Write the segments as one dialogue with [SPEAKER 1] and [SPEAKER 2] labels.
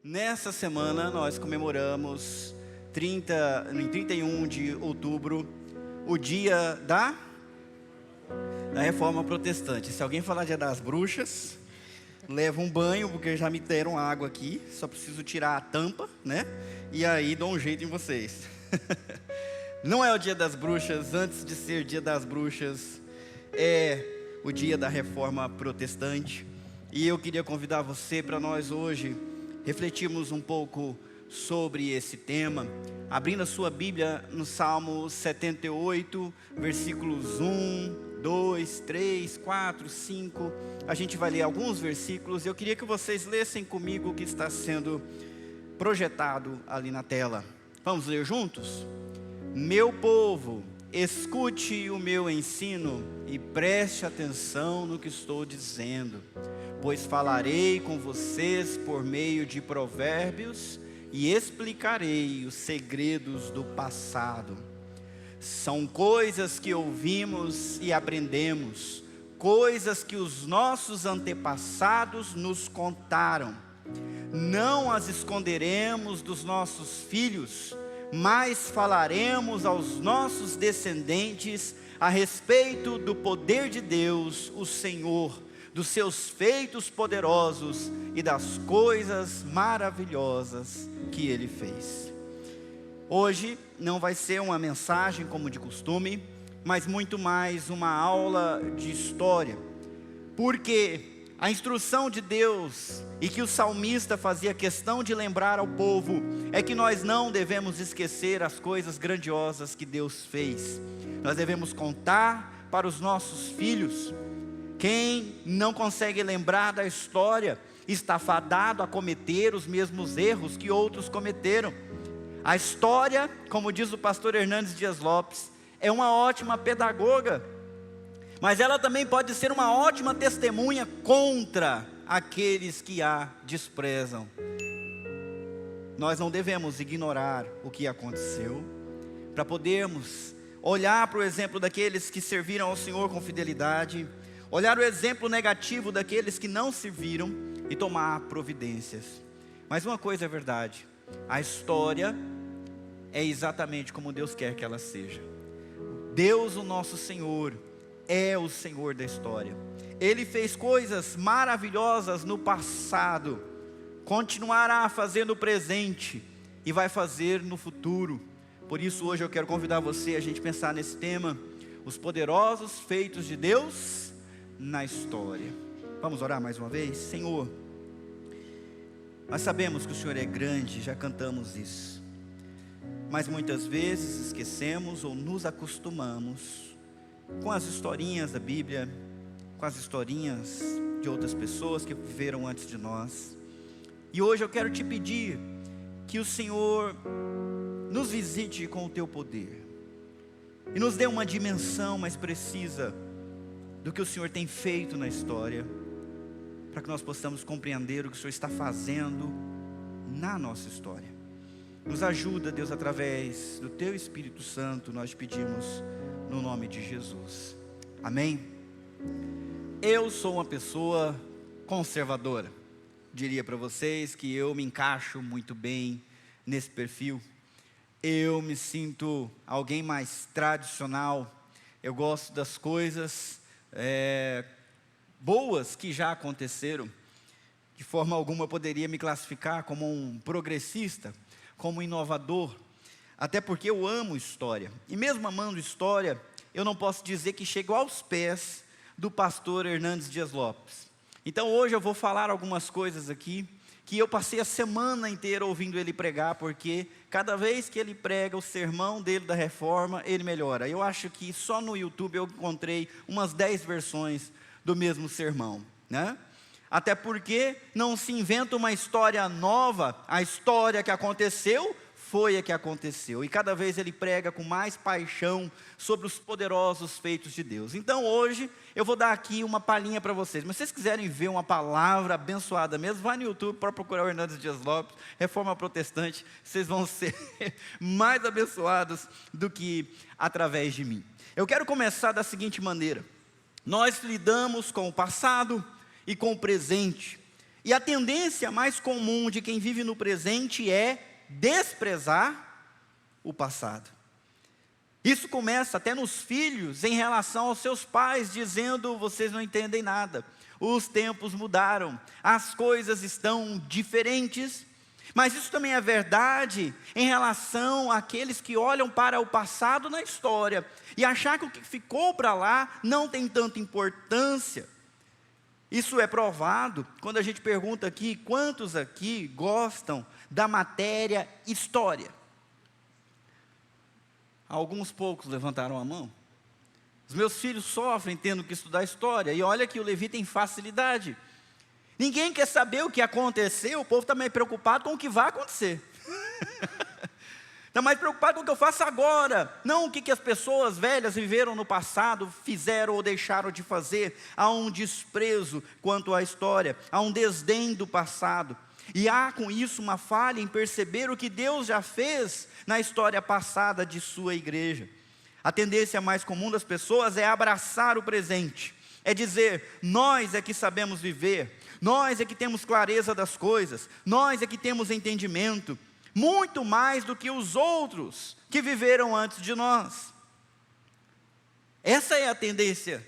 [SPEAKER 1] Nessa semana nós comemoramos em 31 de outubro, o dia da Reforma Protestante. Se alguém falar dia das bruxas, leva um banho, porque já me deram água aqui, só preciso tirar a tampa, né? E aí dou um jeito em vocês. Não é o dia das bruxas, antes de ser dia das bruxas, é o dia da Reforma Protestante. E eu queria convidar você para nós hoje refletirmos um pouco sobre esse tema, abrindo a sua Bíblia no Salmo 78, versículos 1, 2, 3, 4, 5. A gente vai ler alguns versículos. Eu queria que vocês lessem comigo o que está sendo projetado ali na tela. Vamos ler juntos? Meu povo, escute o meu ensino e preste atenção no que estou dizendo, pois falarei com vocês por meio de provérbios e explicarei os segredos do passado. São coisas que ouvimos e aprendemos, coisas que os nossos antepassados nos contaram. Não as esconderemos dos nossos filhos, mas falaremos aos nossos descendentes a respeito do poder de Deus, o Senhor, dos seus feitos poderosos e das coisas maravilhosas que Ele fez. Hoje não vai ser uma mensagem como de costume, mas muito mais uma aula de história, porque a instrução de Deus, e que o salmista fazia questão de lembrar ao povo, é que nós não devemos esquecer as coisas grandiosas que Deus fez. Nós devemos contar para os nossos filhos. Quem não consegue lembrar da história, está fadado a cometer os mesmos erros que outros cometeram. A história, como diz o pastor Hernandes Dias Lopes, é uma ótima pedagoga, mas ela também pode ser uma ótima testemunha contra aqueles que a desprezam. Nós não devemos ignorar o que aconteceu, para podermos olhar para o exemplo daqueles que serviram ao Senhor com fidelidade, olhar o exemplo negativo daqueles que não serviram e tomar providências. Mas uma coisa é verdade, a história é exatamente como Deus quer que ela seja. Deus, o nosso Senhor, é o Senhor da história. Ele fez coisas maravilhosas no passado, continuará a fazer no presente e vai fazer no futuro. Por isso hoje eu quero convidar você a gente pensar nesse tema, os poderosos feitos de Deus na história. Vamos orar mais uma vez? Senhor, nós sabemos que o Senhor é grande, já cantamos isso, mas muitas vezes esquecemos ou nos acostumamos com as historinhas da Bíblia, com as historinhas de outras pessoas que viveram antes de nós. E hoje eu quero te pedir que o Senhor nos visite com o teu poder e nos dê uma dimensão mais precisa do que o Senhor tem feito na história, para que nós possamos compreender o que o Senhor está fazendo na nossa história. Nos ajuda, Deus, através do teu Espírito Santo, nós te pedimos no nome de Jesus, amém? Eu sou uma pessoa conservadora, diria para vocês que eu me encaixo muito bem nesse perfil. Eu me sinto alguém mais tradicional, eu gosto das coisas boas que já aconteceram. De forma alguma eu poderia me classificar como um progressista, como um inovador, até porque eu amo história, e mesmo amando história, eu não posso dizer que chego aos pés do pastor Hernandes Dias Lopes. Então hoje eu vou falar algumas coisas aqui, que eu passei a semana inteira ouvindo ele pregar, porque cada vez que ele prega o sermão dele da reforma, ele melhora. Eu acho que só no YouTube eu encontrei umas 10 versões do mesmo sermão, né? Até porque não se inventa uma história nova, a história que aconteceu foi a que aconteceu, e cada vez ele prega com mais paixão sobre os poderosos feitos de Deus. Então hoje eu vou dar aqui uma palhinha para vocês, mas se vocês quiserem ver uma palavra abençoada mesmo, vai no YouTube para procurar o Hernandes Dias Lopes, Reforma Protestante, vocês vão ser mais abençoados do que através de mim. Eu quero começar da seguinte maneira: nós lidamos com o passado e com o presente, E a tendência mais comum de quem vive no presente é desprezar o passado. Isso começa até nos filhos em relação aos seus pais, dizendo: vocês não entendem nada, os tempos mudaram, as coisas estão diferentes. Mas isso também é verdade em relação àqueles que olham para o passado na história e achar que o que ficou para lá não tem tanta importância. Isso é provado quando a gente pergunta aqui: quantos aqui gostam da matéria história? Alguns poucos levantaram a mão. Os meus filhos sofrem tendo que estudar história, e olha que o Levi tem facilidade. Ninguém quer saber o que aconteceu, o povo está mais preocupado com o que vai acontecer. Está mais preocupado com o que eu faço agora, não o que as pessoas velhas viveram no passado, fizeram ou deixaram de fazer. Há um desprezo quanto à história, há um desdém do passado. E há com isso uma falha em perceber o que Deus já fez na história passada de sua igreja. A tendência mais comum das pessoas é abraçar o presente, é dizer: nós é que sabemos viver, nós é que temos clareza das coisas, nós é que temos entendimento, muito mais do que os outros que viveram antes de nós. Essa é a tendência.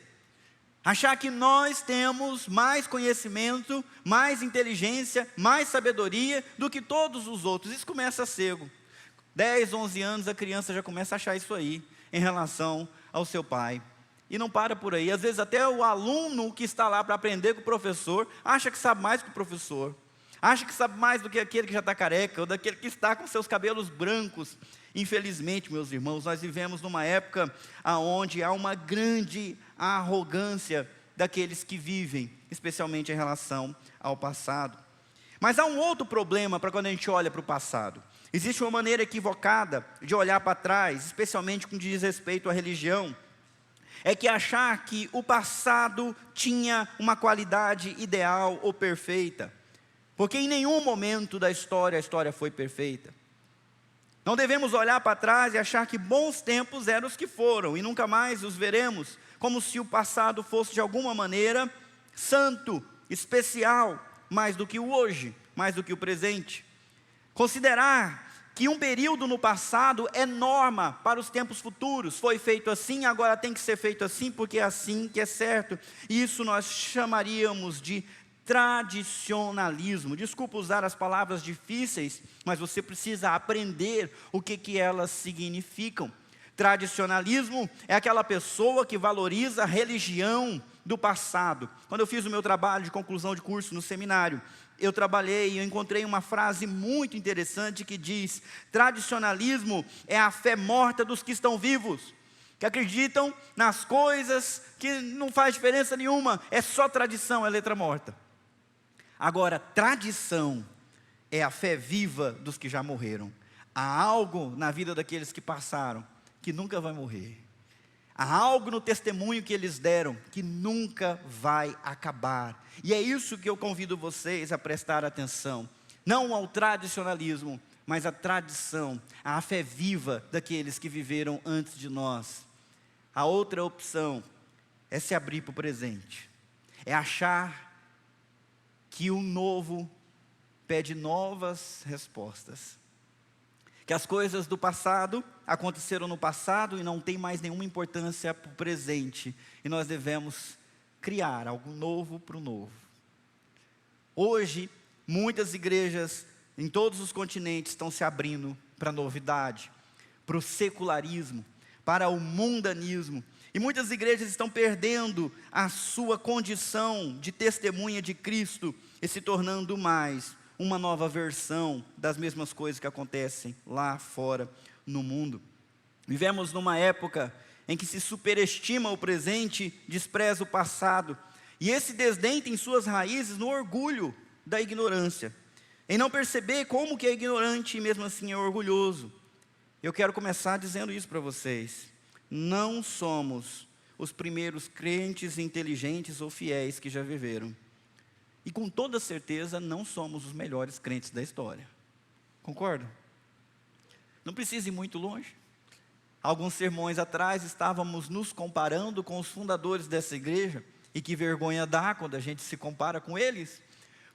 [SPEAKER 1] Achar que nós temos mais conhecimento, mais inteligência, mais sabedoria do que todos os outros. Isso começa cedo. 10, 11 anos a criança já começa a achar isso aí em relação ao seu pai. E não para por aí. Às vezes até o aluno que está lá para aprender com o professor acha que sabe mais que o professor. Acha que sabe mais do que aquele que já está careca, ou daquele que está com seus cabelos brancos. Infelizmente, meus irmãos, nós vivemos numa época onde há uma grande arrogância daqueles que vivem, especialmente em relação ao passado. Mas há um outro problema para quando a gente olha para o passado. Existe uma maneira equivocada de olhar para trás, especialmente com diz respeito à religião. É que achar que o passado tinha uma qualidade ideal ou perfeita. Porque em nenhum momento da história a história foi perfeita. Não devemos olhar para trás e achar que bons tempos eram os que foram e nunca mais os veremos, como se o passado fosse de alguma maneira santo, especial, mais do que o hoje, mais do que o presente. Considerar que um período no passado é norma para os tempos futuros, foi feito assim, agora tem que ser feito assim, porque é assim que é certo. Isso nós chamaríamos de tradicionalismo. Desculpa usar as palavras difíceis, mas você precisa aprender o que elas significam. Tradicionalismo é aquela pessoa que valoriza a religião do passado. Quando eu fiz o meu trabalho de conclusão de curso no seminário, eu trabalhei e eu encontrei uma frase muito interessante que diz: tradicionalismo é a fé morta dos que estão vivos, que acreditam nas coisas que não faz diferença nenhuma, é só tradição, é letra morta. Agora, tradição é a fé viva dos que já morreram. Há algo na vida daqueles que passaram que nunca vai morrer. Há algo no testemunho que eles deram que nunca vai acabar. E é isso que eu convido vocês a prestar atenção. Não ao tradicionalismo, mas à tradição, à fé viva daqueles que viveram antes de nós. A outra opção é se abrir para o presente. É achar que o novo pede novas respostas. Que as coisas do passado aconteceram no passado e não tem mais nenhuma importância para o presente. E nós devemos criar algo novo para o novo. Hoje, muitas igrejas em todos os continentes estão se abrindo para a novidade, para o secularismo, para o mundanismo. E muitas igrejas estão perdendo a sua condição de testemunha de Cristo e se tornando mais uma nova versão das mesmas coisas que acontecem lá fora no mundo. Vivemos numa época em que se superestima o presente, despreza o passado. E esse desdém tem suas raízes no orgulho da ignorância, em não perceber como que é ignorante e mesmo assim é orgulhoso. Eu quero começar dizendo isso para vocês. Não somos os primeiros crentes inteligentes ou fiéis que já viveram. E com toda certeza não somos os melhores crentes da história. Concorda? Não precisa ir muito longe. Alguns sermões atrás estávamos nos comparando com os fundadores dessa igreja. E que vergonha dá quando a gente se compara com eles.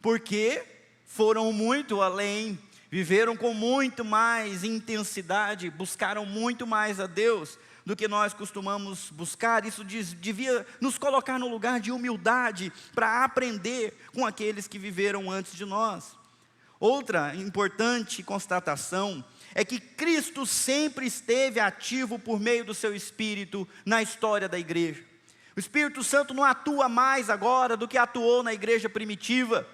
[SPEAKER 1] porque foram muito além, viveram com muito mais intensidade, buscaram muito mais a Deus do que nós costumamos buscar. Isso devia nos colocar no lugar de humildade para aprender com aqueles que viveram antes de nós. Outra importante constatação é que Cristo sempre esteve ativo por meio do seu Espírito na história da igreja. O Espírito Santo não atua mais agora do que atuou na igreja primitiva.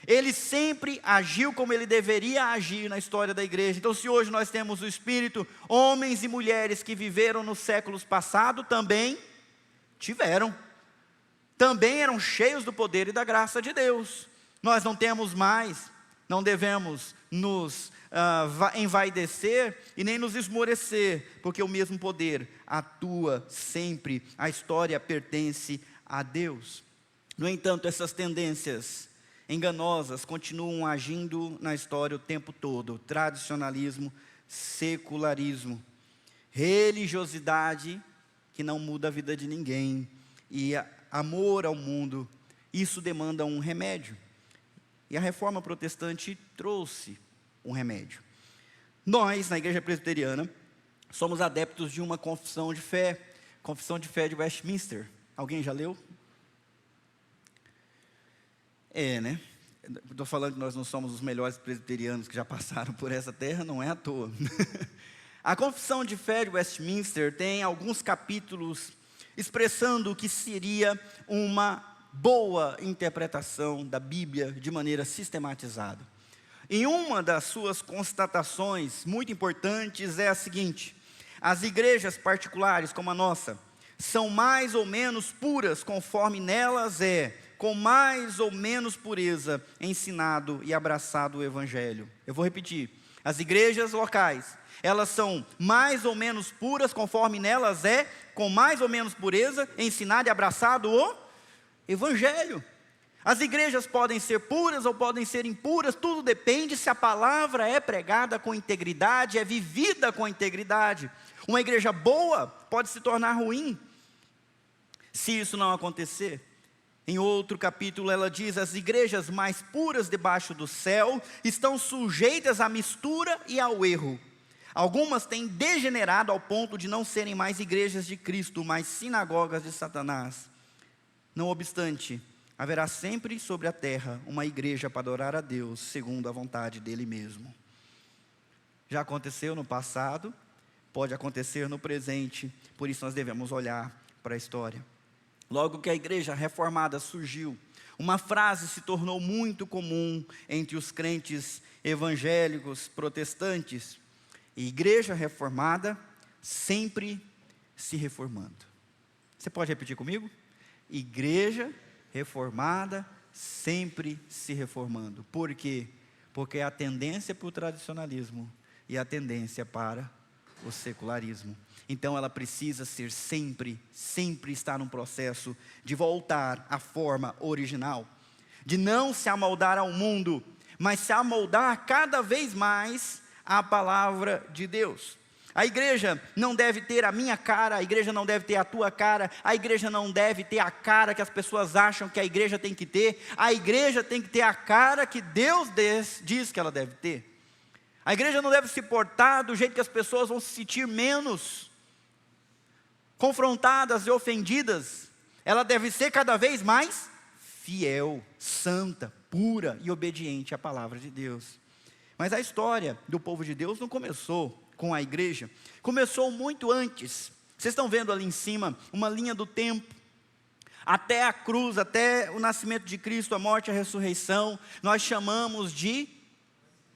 [SPEAKER 1] Ele sempre agiu como ele deveria agir na história da igreja. Então, se hoje nós temos o Espírito, homens e mulheres que viveram nos séculos passados também tiveram. Também eram cheios do poder e da graça de Deus. Nós não temos mais, não devemos nos envaidecer e nem nos esmorecer, porque o mesmo poder atua sempre. A história pertence a Deus. No entanto, essas tendências enganosas continuam agindo na história o tempo todo. Tradicionalismo, secularismo, religiosidade que não muda a vida de ninguém e amor ao mundo. Isso demanda um remédio. E a reforma protestante trouxe um remédio. Nós, na igreja presbiteriana, somos adeptos de uma confissão de fé de Westminster. Alguém já leu? Né? Estou falando que nós não somos os melhores presbiterianos que já passaram por essa terra, não é à toa. A confissão de fé de Westminster tem alguns capítulos expressando o que seria uma boa interpretação da Bíblia de maneira sistematizada. Em uma das suas constatações muito importantes é a seguinte: as igrejas particulares como a nossa são mais ou menos puras conforme nelas com mais ou menos pureza, ensinado e abraçado o Evangelho. Eu vou repetir: as igrejas locais, elas são mais ou menos puras, conforme nelas com mais ou menos pureza, ensinado e abraçado o Evangelho. As igrejas podem ser puras ou podem ser impuras, tudo depende se a palavra é pregada com integridade, é vivida com integridade. Uma igreja boa pode se tornar ruim, se isso não acontecer. Em outro capítulo ela diz: as igrejas mais puras debaixo do céu estão sujeitas à mistura e ao erro. Algumas têm degenerado ao ponto de não serem mais igrejas de Cristo, mas sinagogas de Satanás. Não obstante, haverá sempre sobre a terra uma igreja para adorar a Deus, segundo a vontade dele mesmo. Já aconteceu no passado, pode acontecer no presente, por isso nós devemos olhar para a história. Logo que a igreja reformada surgiu, uma frase se tornou muito comum entre os crentes evangélicos protestantes: igreja reformada sempre se reformando. Você pode repetir comigo? Igreja reformada sempre se reformando. Por quê? Porque a tendência para o tradicionalismo e a tendência para o secularismo. Então ela precisa ser sempre estar num processo de voltar à forma original, de não se amoldar ao mundo, mas se amoldar cada vez mais à palavra de Deus. A igreja não deve ter a minha cara, a igreja não deve ter a tua cara, a igreja não deve ter a cara que as pessoas acham que a igreja tem que ter, a igreja tem que ter a cara que Deus diz que ela deve ter. A igreja não deve se portar do jeito que as pessoas vão se sentir menos confrontadas e ofendidas. Ela deve ser cada vez mais fiel, santa, pura e obediente à palavra de Deus. Mas a história do povo de Deus não começou com a igreja, começou muito antes. Vocês estão vendo ali em cima uma linha do tempo, até a cruz, até o nascimento de Cristo, a morte e a ressurreição, nós chamamos de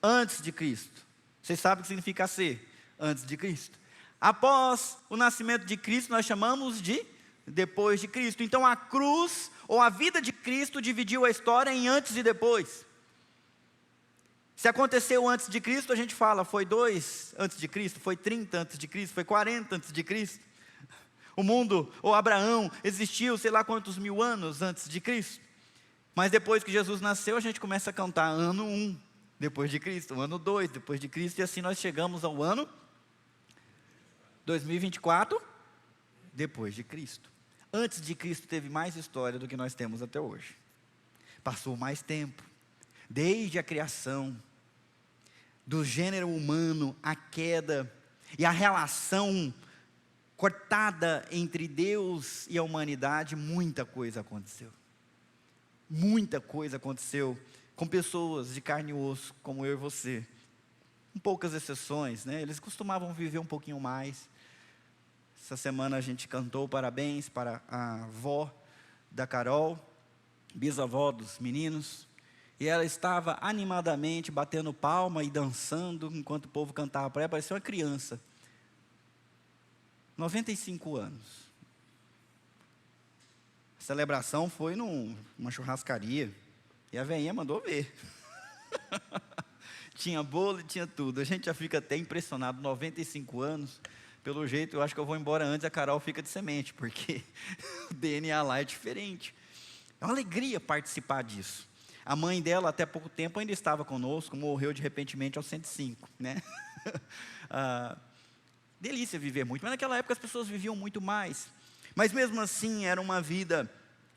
[SPEAKER 1] antes de Cristo. Vocês sabem o que significa ser antes de Cristo? Após o nascimento de Cristo, nós chamamos de depois de Cristo. Então a cruz, ou a vida de Cristo, dividiu a história em antes e depois. Se aconteceu antes de Cristo, a gente fala, foi 2 antes de Cristo, foi 30 antes de Cristo, foi 40 antes de Cristo. O mundo, ou Abraão, existiu sei lá quantos mil anos antes de Cristo. Mas depois que Jesus nasceu, a gente começa a contar ano 1 depois de Cristo, ano 2 depois de Cristo, e assim nós chegamos ao ano 2024 depois de Cristo. Antes de Cristo teve mais história do que nós temos até hoje. Passou mais tempo. desde a criação, do gênero humano, a queda e a relação cortada entre Deus e a humanidade, muita coisa aconteceu. Muita coisa aconteceu com pessoas de carne e osso, como eu e você. Com poucas exceções, né? Eles costumavam viver um pouquinho mais. Essa semana a gente cantou parabéns para a avó da Carol, bisavó dos meninos. E ela estava animadamente batendo palma e dançando, enquanto o povo cantava para ela, parecia uma criança. 95 anos. A celebração foi numa churrascaria. E a velhinha mandou ver. Tinha bolo e tinha tudo. A gente já fica até impressionado, 95 anos. Pelo jeito, eu acho que eu vou embora antes, a Carol fica de semente, porque o DNA lá é diferente. É uma alegria participar disso. A mãe dela, até pouco tempo, ainda estava conosco, morreu de repentemente aos 105, né? Delícia viver muito, mas naquela época as pessoas viviam muito mais. Mas mesmo assim, era uma vida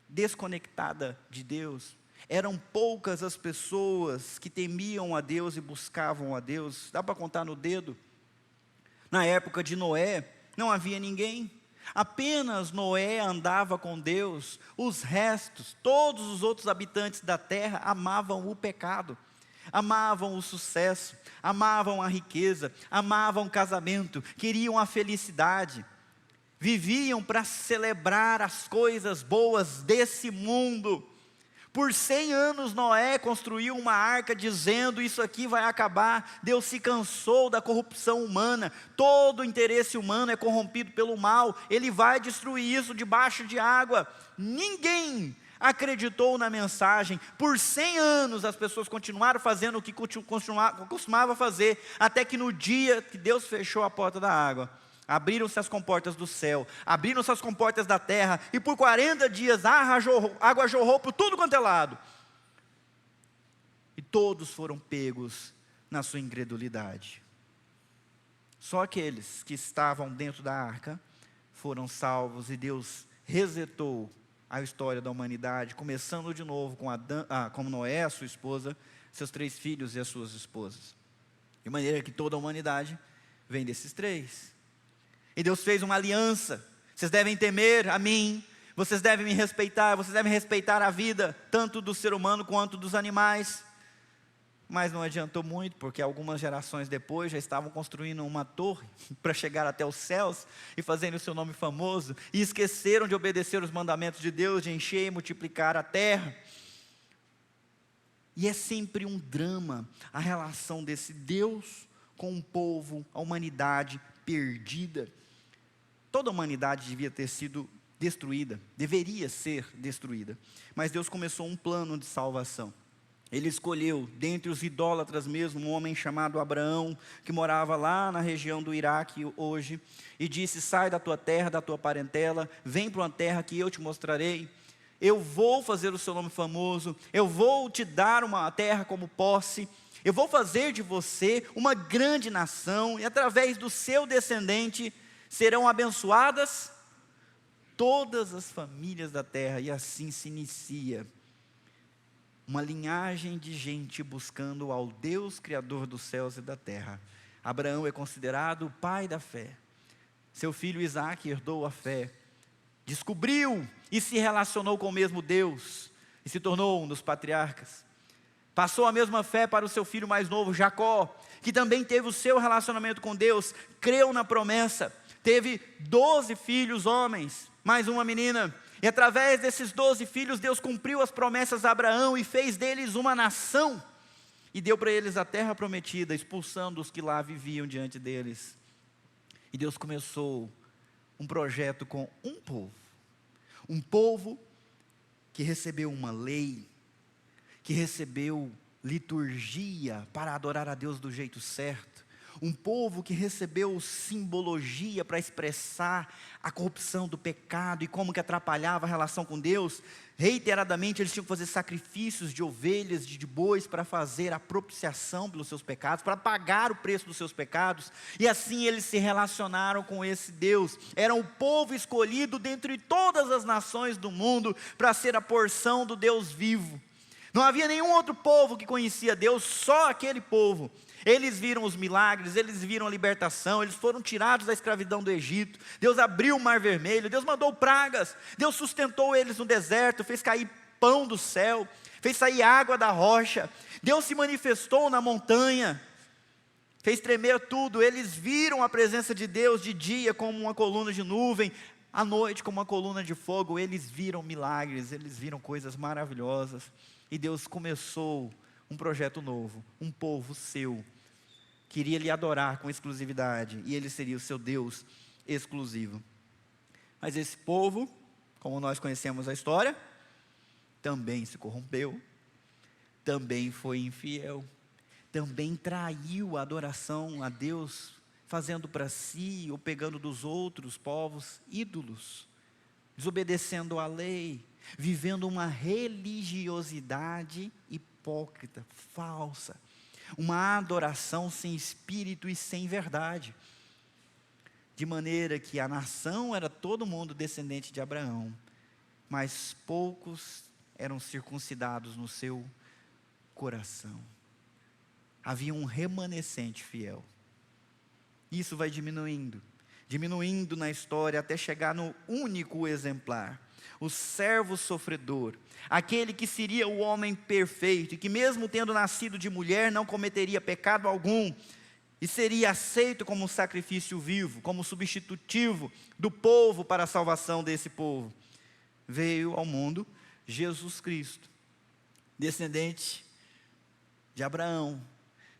[SPEAKER 1] desconectada de Deus. Eram poucas as pessoas que temiam a Deus e buscavam a Deus. Dá para contar no dedo? Na época de Noé, não havia ninguém. Apenas Noé andava com Deus. Os restos, todos os outros habitantes da terra amavam o pecado, amavam o sucesso, amavam a riqueza, amavam o casamento, queriam a felicidade. Viviam para celebrar as coisas boas desse mundo. Por 100 anos Noé construiu uma arca dizendo: isso aqui vai acabar. Deus se cansou da corrupção humana. Todo o interesse humano é corrompido pelo mal. Ele vai destruir isso debaixo de água. Ninguém acreditou na mensagem. Por 100 anos as pessoas continuaram fazendo o que costumava fazer, até que no dia que Deus fechou a porta da água, abriram-se as comportas do céu, abriram-se as comportas da terra, e por 40 dias a água jorrou por tudo quanto é lado. E todos foram pegos na sua incredulidade. Só aqueles que estavam dentro da arca foram salvos, e Deus resetou a história da humanidade, começando de novo com Noé, a sua esposa, seus 3 filhos e as suas esposas. De maneira que toda a humanidade vem desses 3. E Deus fez uma aliança: vocês devem temer a mim, vocês devem me respeitar, vocês devem respeitar a vida, tanto do ser humano quanto dos animais. Mas não adiantou muito, porque algumas gerações depois já estavam construindo uma torre para chegar até os céus e fazerem o seu nome famoso, e esqueceram de obedecer os mandamentos de Deus, de encher e multiplicar a terra. E é sempre um drama a relação desse Deus com um povo, a humanidade perdida. Toda a humanidade devia ter sido destruída, deveria ser destruída, mas Deus começou um plano de salvação. Ele escolheu, dentre os idólatras mesmo, um homem chamado Abraão, que morava lá na região do Iraque hoje, e disse: sai da tua terra, da tua parentela, vem para uma terra que eu te mostrarei. Eu vou fazer o seu nome famoso, eu vou te dar uma terra como posse, eu vou fazer de você uma grande nação, e através do seu descendente serão abençoadas todas as famílias da terra. E assim se inicia uma linhagem de gente buscando ao Deus Criador dos céus e da terra. Abraão é considerado o pai da fé. Seu filho Isaque herdou a fé, descobriu e se relacionou com o mesmo Deus, e se tornou um dos patriarcas. Passou a mesma fé para o seu filho mais novo, Jacó, que também teve o seu relacionamento com Deus, creu na promessa, teve 12 filhos homens, mais uma menina, e através desses 12 filhos, Deus cumpriu as promessas a Abraão e fez deles uma nação, e deu para eles a terra prometida, expulsando os que lá viviam diante deles. E Deus começou um projeto com um povo que recebeu uma lei, que recebeu liturgia para adorar a Deus do jeito certo, um povo que recebeu simbologia para expressar a corrupção do pecado e como que atrapalhava a relação com Deus. Reiteradamente eles tinham que fazer sacrifícios de ovelhas, de bois, para fazer a propiciação pelos seus pecados, para pagar o preço dos seus pecados, e assim eles se relacionaram com esse Deus. Eram o povo escolhido dentre todas as nações do mundo para ser a porção do Deus vivo. Não havia nenhum outro povo que conhecia Deus, só aquele povo. Eles viram os milagres, eles viram a libertação, eles foram tirados da escravidão do Egito. Deus abriu o mar vermelho, Deus mandou pragas, Deus sustentou eles no deserto, fez cair pão do céu, fez sair água da rocha. Deus se manifestou na montanha, fez tremer tudo. Eles viram a presença de Deus de dia como uma coluna de nuvem, à noite como uma coluna de fogo. Eles viram milagres, eles viram coisas maravilhosas. E Deus começou um projeto novo, um povo seu, queria lhe adorar com exclusividade, e ele seria o seu Deus exclusivo. Mas esse povo, como nós conhecemos a história, também se corrompeu, também foi infiel, também traiu a adoração a Deus, fazendo para si ou pegando dos outros povos ídolos, desobedecendo a lei, vivendo uma religiosidade hipócrita, falsa, uma adoração sem espírito e sem verdade, de maneira que a nação era todo mundo descendente de Abraão, mas poucos eram circuncidados no seu coração. Havia um remanescente fiel. Isso vai diminuindo na história, até chegar no único exemplar, o servo sofredor, aquele que seria o homem perfeito, e que mesmo tendo nascido de mulher, não cometeria pecado algum, e seria aceito como um sacrifício vivo, como substitutivo do povo para a salvação desse povo. Veio ao mundo Jesus Cristo, descendente de Abraão,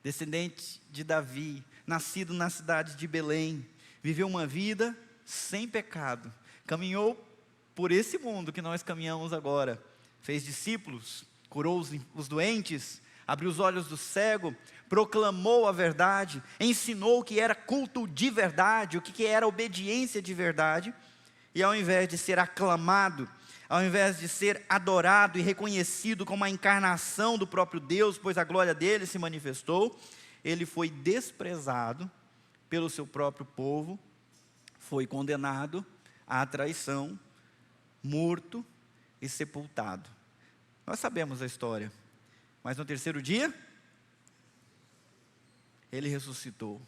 [SPEAKER 1] descendente de Davi, nascido na cidade de Belém, viveu uma vida sem pecado, caminhou por esse mundo que nós caminhamos agora, fez discípulos, curou os doentes, abriu os olhos do cego, proclamou a verdade, ensinou o que era culto de verdade, o que era obediência de verdade, e ao invés de ser aclamado, ao invés de ser adorado e reconhecido como a encarnação do próprio Deus, pois a glória dele se manifestou, ele foi desprezado pelo seu próprio povo, foi condenado à traição, morto e sepultado. Nós sabemos a história, mas no terceiro dia, ele ressuscitou.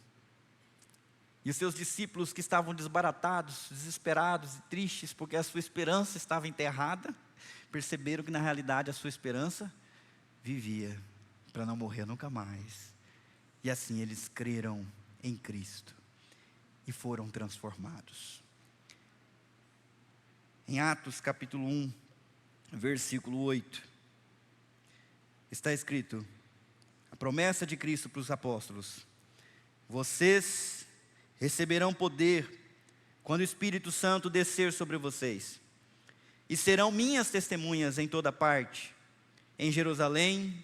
[SPEAKER 1] E os seus discípulos, que estavam desbaratados, desesperados e tristes, porque a sua esperança estava enterrada, perceberam que na realidade a sua esperança vivia, para não morrer nunca mais. E assim eles creram em Cristo e foram transformados. Em Atos capítulo 1, versículo 8, está escrito, a promessa de Cristo para os apóstolos: vocês receberão poder quando o Espírito Santo descer sobre vocês, e serão minhas testemunhas em toda parte, em Jerusalém,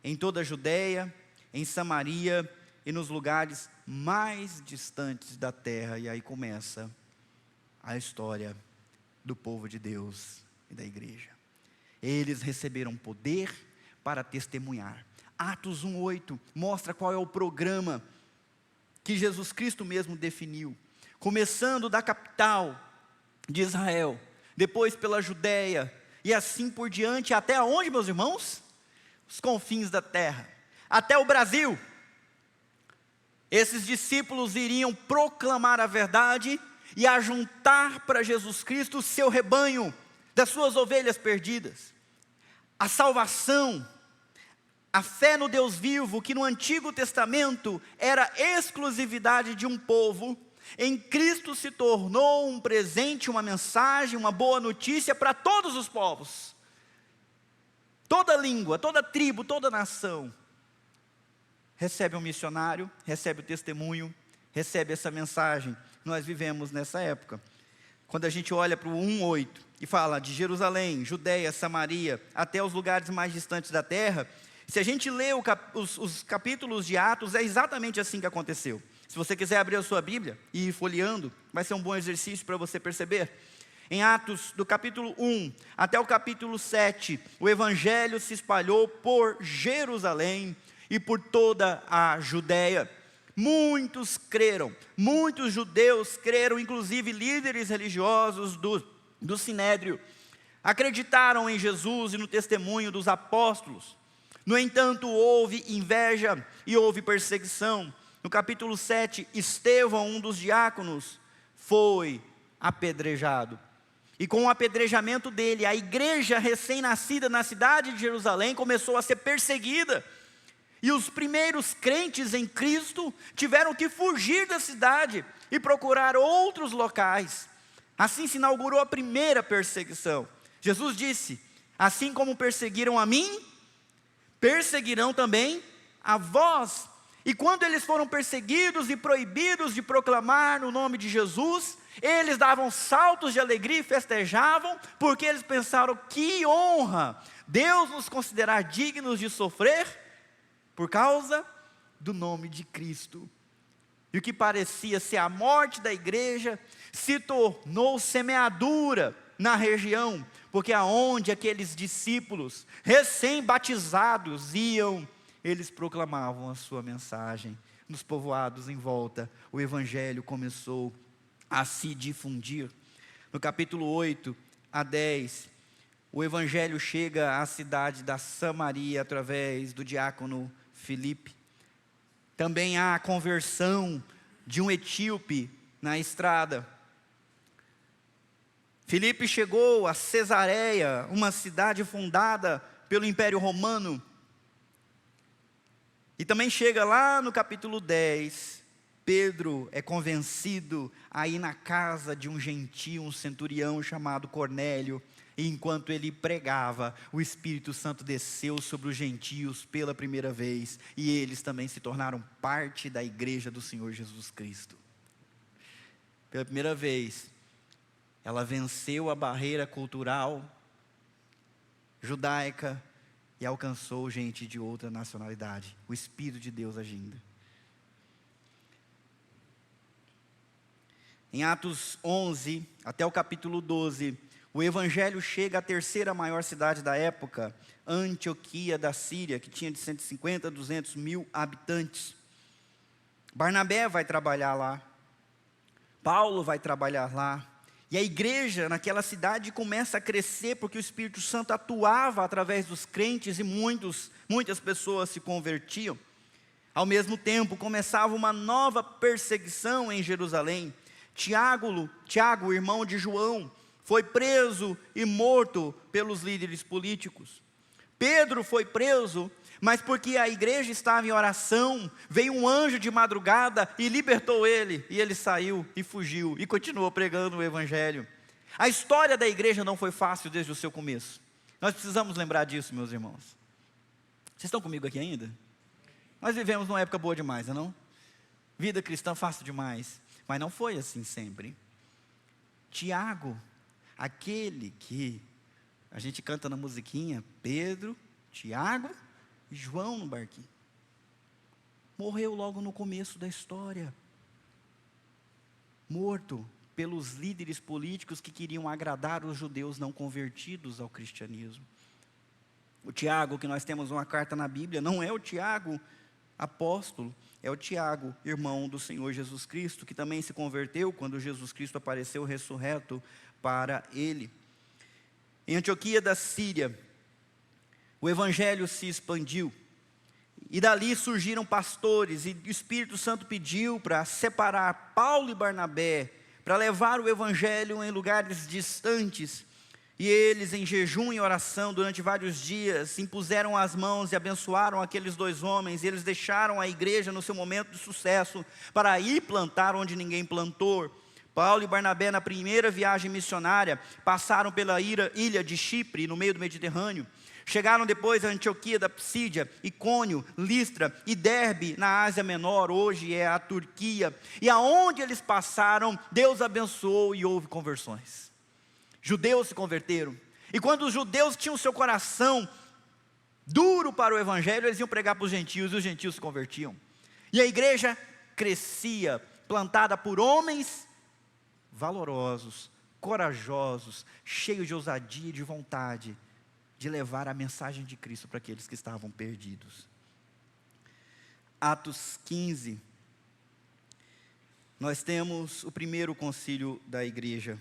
[SPEAKER 1] em toda a Judeia, em Samaria e nos lugares mais distantes da terra. E aí começa a história do povo de Deus e da igreja. Eles receberam poder para testemunhar. Atos 1:8 mostra qual é o programa que Jesus Cristo mesmo definiu, começando da capital de Israel, depois pela Judeia, e assim por diante, até onde, meus irmãos? Os confins da terra, até o Brasil. Esses discípulos iriam proclamar a verdade e ajuntar para Jesus Cristo o seu rebanho, das suas ovelhas perdidas. A salvação, a fé no Deus vivo, que no Antigo Testamento era exclusividade de um povo, em Cristo se tornou um presente, uma mensagem, uma boa notícia para todos os povos. Toda língua, toda tribo, toda nação recebe um missionário, recebe o testemunho, recebe essa mensagem. Nós vivemos nessa época. Quando a gente olha para o 1:8 e fala de Jerusalém, Judeia, Samaria, até os lugares mais distantes da terra, se a gente lê os capítulos de Atos, é exatamente assim que aconteceu. Se você quiser abrir a sua Bíblia e ir folheando, vai ser um bom exercício para você perceber. Em Atos, do capítulo 1 até o capítulo 7, o Evangelho se espalhou por Jerusalém e por toda a Judeia. Muitos creram, muitos judeus creram, inclusive líderes religiosos do Sinédrio. acreditaram em Jesus e no testemunho dos apóstolos. No entanto, houve inveja e houve perseguição. No capítulo 7, Estevão, um dos diáconos, foi apedrejado. E com o apedrejamento dele, a igreja recém-nascida na cidade de Jerusalém começou a ser perseguida. E os primeiros crentes em Cristo tiveram que fugir da cidade e procurar outros locais. Assim se inaugurou a primeira perseguição. Jesus disse: assim como perseguiram a mim, perseguirão também a vós. E quando eles foram perseguidos e proibidos de proclamar no nome de Jesus, eles davam saltos de alegria e festejavam, porque eles pensaram: que honra Deus nos considerar dignos de sofrer por causa do nome de Cristo. E o que parecia ser a morte da igreja se tornou semeadura na região, porque aonde aqueles discípulos recém-batizados iam, eles proclamavam a sua mensagem. Nos povoados em volta, o evangelho começou a se difundir. No capítulo 8 a 10, o evangelho chega à cidade da Samaria através do diácono Filipe. Também há a conversão de um etíope na estrada. Filipe chegou a Cesareia, uma cidade fundada pelo Império Romano. E também chega lá no capítulo 10, Pedro é convencido a ir na casa de um gentio, um centurião chamado Cornélio. E enquanto ele pregava, o Espírito Santo desceu sobre os gentios pela primeira vez. E eles também se tornaram parte da igreja do Senhor Jesus Cristo. Pela primeira vez, ela venceu a barreira cultural judaica e alcançou gente de outra nacionalidade. O Espírito de Deus agindo. Em Atos 11, até o capítulo 12, o evangelho chega à terceira maior cidade da época, Antioquia da Síria, que tinha de 150 a 200 mil habitantes. Barnabé vai trabalhar lá, Paulo vai trabalhar lá, e a igreja naquela cidade começa a crescer, porque o Espírito Santo atuava através dos crentes e muitas pessoas se convertiam. Ao mesmo tempo, começava uma nova perseguição em Jerusalém. Tiago, irmão de João, foi preso e morto pelos líderes políticos. Pedro foi preso, mas porque a igreja estava em oração, veio um anjo de madrugada e libertou ele. E ele saiu e fugiu e continuou pregando o evangelho. A história da igreja não foi fácil desde o seu começo. Nós precisamos lembrar disso, meus irmãos. Vocês estão comigo aqui ainda? Nós vivemos numa época boa demais, não é? Vida cristã fácil demais. Mas não foi assim sempre. Tiago, aquele que a gente canta na musiquinha, Pedro, Tiago e João no barquinho, morreu logo no começo da história, morto pelos líderes políticos que queriam agradar os judeus não convertidos ao cristianismo. O Tiago, que nós temos uma carta na Bíblia, não é o Tiago apóstolo, é o Tiago, irmão do Senhor Jesus Cristo, que também se converteu quando Jesus Cristo apareceu ressurreto para ele. Em Antioquia da Síria, o evangelho se expandiu, e dali surgiram pastores, e o Espírito Santo pediu para separar Paulo e Barnabé, para levar o evangelho em lugares distantes. E eles, em jejum e oração, durante vários dias, impuseram as mãos e abençoaram aqueles dois homens. E eles deixaram a igreja no seu momento de sucesso, para ir plantar onde ninguém plantou. Paulo e Barnabé, na primeira viagem missionária, passaram pela ilha de Chipre, no meio do Mediterrâneo. Chegaram depois a Antioquia da Psídia, Icônio, Listra e Derbe, na Ásia Menor, hoje é a Turquia. E aonde eles passaram, Deus abençoou e houve conversões. Judeus se converteram. E quando os judeus tinham seu coração duro para o evangelho, eles iam pregar para os gentios, e os gentios se convertiam. E a igreja crescia, plantada por homens valorosos, corajosos, cheios de ousadia e de vontade de levar a mensagem de Cristo para aqueles que estavam perdidos. Atos 15, nós temos o primeiro concílio da igreja.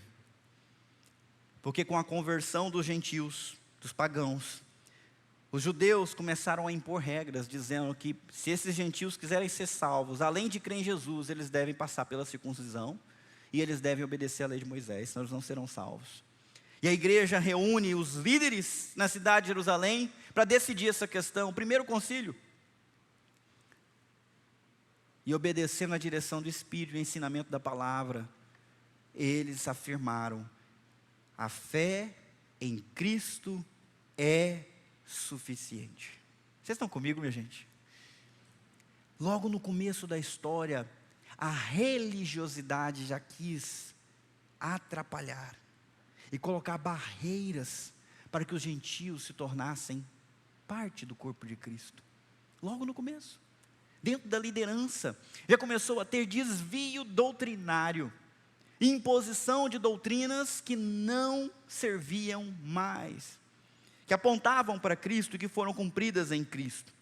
[SPEAKER 1] Porque com a conversão dos gentios, dos pagãos, os judeus começaram a impor regras, dizendo que se esses gentios quiserem ser salvos, além de crer em Jesus, eles devem passar pela circuncisão e eles devem obedecer à lei de Moisés, senão eles não serão salvos. E a igreja reúne os líderes na cidade de Jerusalém para decidir essa questão. O primeiro concílio. E obedecendo à direção do Espírito e o ensinamento da palavra, eles afirmaram: a fé em Cristo é suficiente. Vocês estão comigo, minha gente? Logo no começo da história, a religiosidade já quis atrapalhar e colocar barreiras para que os gentios se tornassem parte do corpo de Cristo. Logo no começo, dentro da liderança, já começou a ter desvio doutrinário, imposição de doutrinas que não serviam mais, que apontavam para Cristo e que foram cumpridas em Cristo.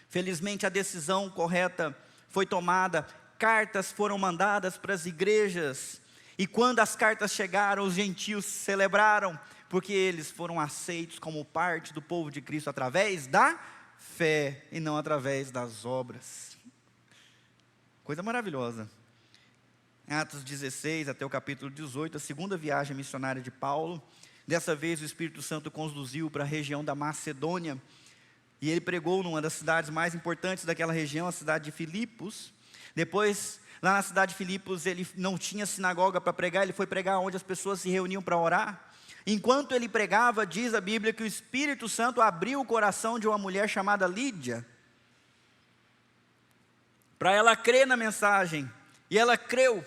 [SPEAKER 1] Felizmente a decisão correta foi tomada, cartas foram mandadas para as igrejas, e quando as cartas chegaram, os gentios celebraram, porque eles foram aceitos como parte do povo de Cristo através da fé e não através das obras. Coisa maravilhosa. Em Atos 16 até o capítulo 18, a segunda viagem missionária de Paulo. Dessa vez o Espírito Santo conduziu para a região da Macedônia, e ele pregou numa das cidades mais importantes daquela região, a cidade de Filipos. Depois, lá na cidade de Filipos, ele não tinha sinagoga para pregar, ele foi pregar onde as pessoas se reuniam para orar. Enquanto ele pregava, diz a Bíblia que o Espírito Santo abriu o coração de uma mulher chamada Lídia, para ela crer na mensagem, e ela creu,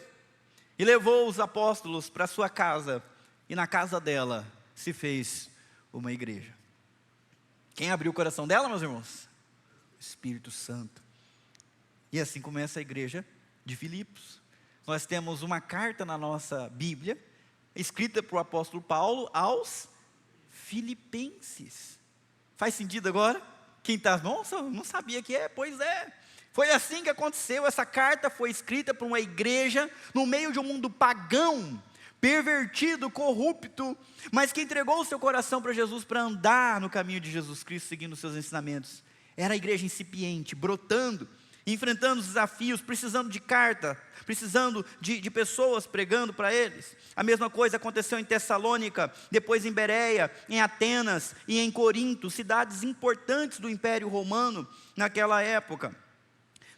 [SPEAKER 1] e levou os apóstolos para sua casa, e na casa dela se fez uma igreja. Quem abriu o coração dela, meus irmãos? O Espírito Santo. E assim começa a igreja de Filipos. Nós temos uma carta na nossa Bíblia, escrita por o apóstolo Paulo aos Filipenses. Faz sentido agora? Quem está, nossa, não sabia que é, pois é. Foi assim que aconteceu. Essa carta foi escrita por uma igreja no meio de um mundo pagão, pervertido, corrupto, mas que entregou o seu coração para Jesus, para andar no caminho de Jesus Cristo, seguindo os seus ensinamentos. Era a igreja incipiente, brotando, enfrentando os desafios, precisando de carta, precisando de pessoas pregando para eles. A mesma coisa aconteceu em Tessalônica, depois em Bereia, em Atenas e em Corinto, cidades importantes do Império Romano naquela época.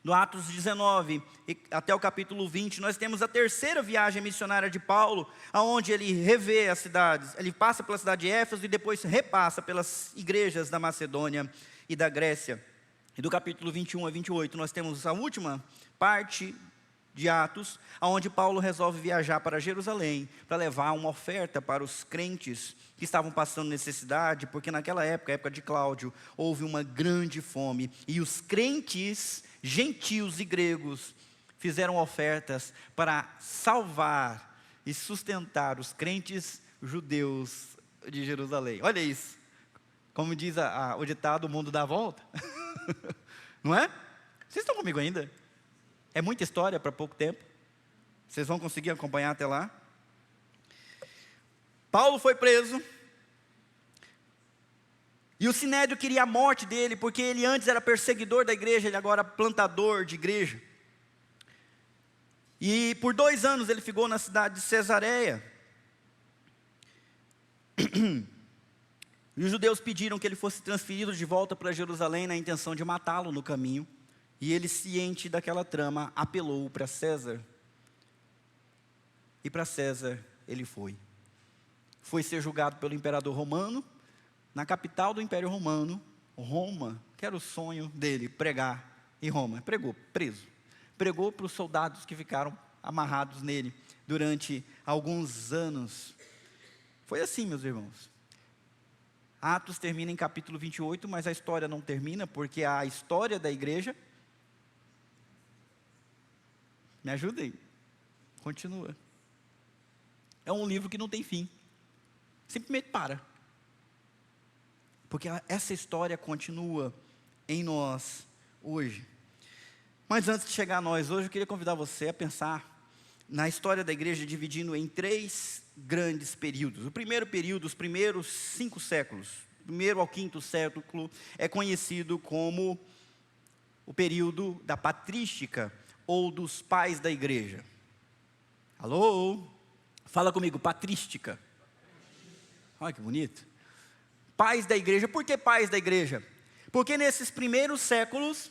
[SPEAKER 1] No Atos 19 até o capítulo 20, nós temos a terceira viagem missionária de Paulo, onde ele revê as cidades. Ele passa pela cidade de Éfeso e depois repassa pelas igrejas da Macedônia e da Grécia. E do capítulo 21 a 28, nós temos a última parte de Atos, onde Paulo resolve viajar para Jerusalém, para levar uma oferta para os crentes que estavam passando necessidade, porque naquela época, a época de Cláudio, houve uma grande fome, e os crentes gentios e gregos fizeram ofertas para salvar e sustentar os crentes judeus de Jerusalém. Olha isso, como diz o ditado, o mundo dá a volta. Não é? Vocês estão comigo ainda? É muita história para pouco tempo. Vocês vão conseguir acompanhar até lá? Paulo foi preso, e o Sinédrio queria a morte dele, porque ele antes era perseguidor da igreja, ele agora é plantador de igreja. E por 2 anos ele ficou na cidade de Cesareia. E os judeus pediram que ele fosse transferido de volta para Jerusalém, na intenção de matá-lo no caminho. E ele, ciente daquela trama, apelou para César. E para César ele foi. Foi ser julgado pelo imperador romano, na capital do Império Romano, Roma, que era o sonho dele, pregar em Roma. Pregou, preso. Pregou para os soldados que ficaram amarrados nele durante alguns anos. Foi assim, meus irmãos. Atos termina em capítulo 28, mas a história não termina, porque a história da igreja, me ajudem, continua. É um livro que não tem fim, simplesmente para. Porque essa história continua em nós hoje. Mas antes de chegar a nós hoje, eu queria convidar você a pensar na história da igreja dividindo em 3 grandes períodos. O primeiro período, os primeiros 5 séculos, primeiro ao 5º século, é conhecido como o período da patrística, ou dos pais da igreja. Alô? Fala comigo, patrística. Olha que bonito. Pais da igreja. Por que pais da igreja? Porque nesses primeiros séculos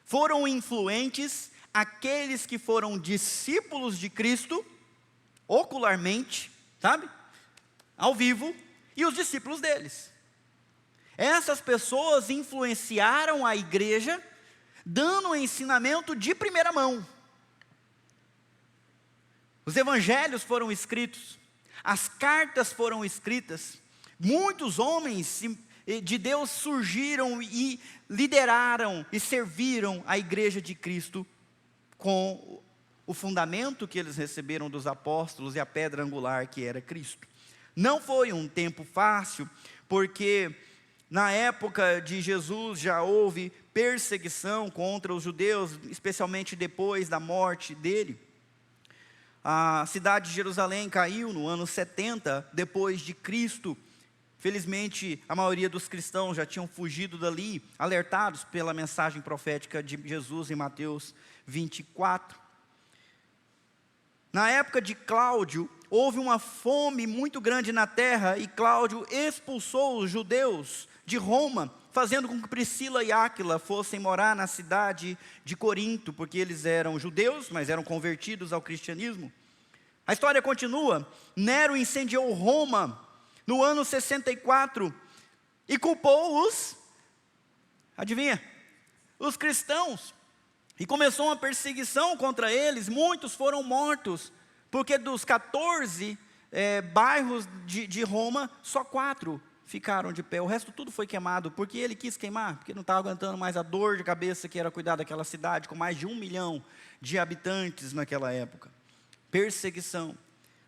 [SPEAKER 1] foram influentes aqueles que foram discípulos de Cristo, ocularmente, sabe? Ao vivo, e os discípulos deles. Essas pessoas influenciaram a igreja, dando um ensinamento de primeira mão. Os evangelhos foram escritos, as cartas foram escritas, muitos homens de Deus surgiram e lideraram e serviram a igreja de Cristo com o fundamento que eles receberam dos apóstolos e a pedra angular que era Cristo. Não foi um tempo fácil, porque na época de Jesus já houve perseguição contra os judeus, especialmente depois da morte dele. A cidade de Jerusalém caiu no ano 70 depois de Cristo. Felizmente, a maioria dos cristãos já tinham fugido dali, alertados pela mensagem profética de Jesus em Mateus 24. Na época de Cláudio, houve uma fome muito grande na terra, e Cláudio expulsou os judeus de Roma, fazendo com que Priscila e Áquila fossem morar na cidade de Corinto, porque eles eram judeus, mas eram convertidos ao cristianismo. A história continua. Nero incendiou Roma no ano 64 e culpou adivinha? Os cristãos. E começou uma perseguição contra eles. Muitos foram mortos, porque dos 14 bairros de Roma, só 4 ficaram de pé. O resto tudo foi queimado. Porque ele quis queimar, porque não estava aguentando mais a dor de cabeça que era cuidar daquela cidade, com mais de 1 milhão de habitantes naquela época. Perseguição.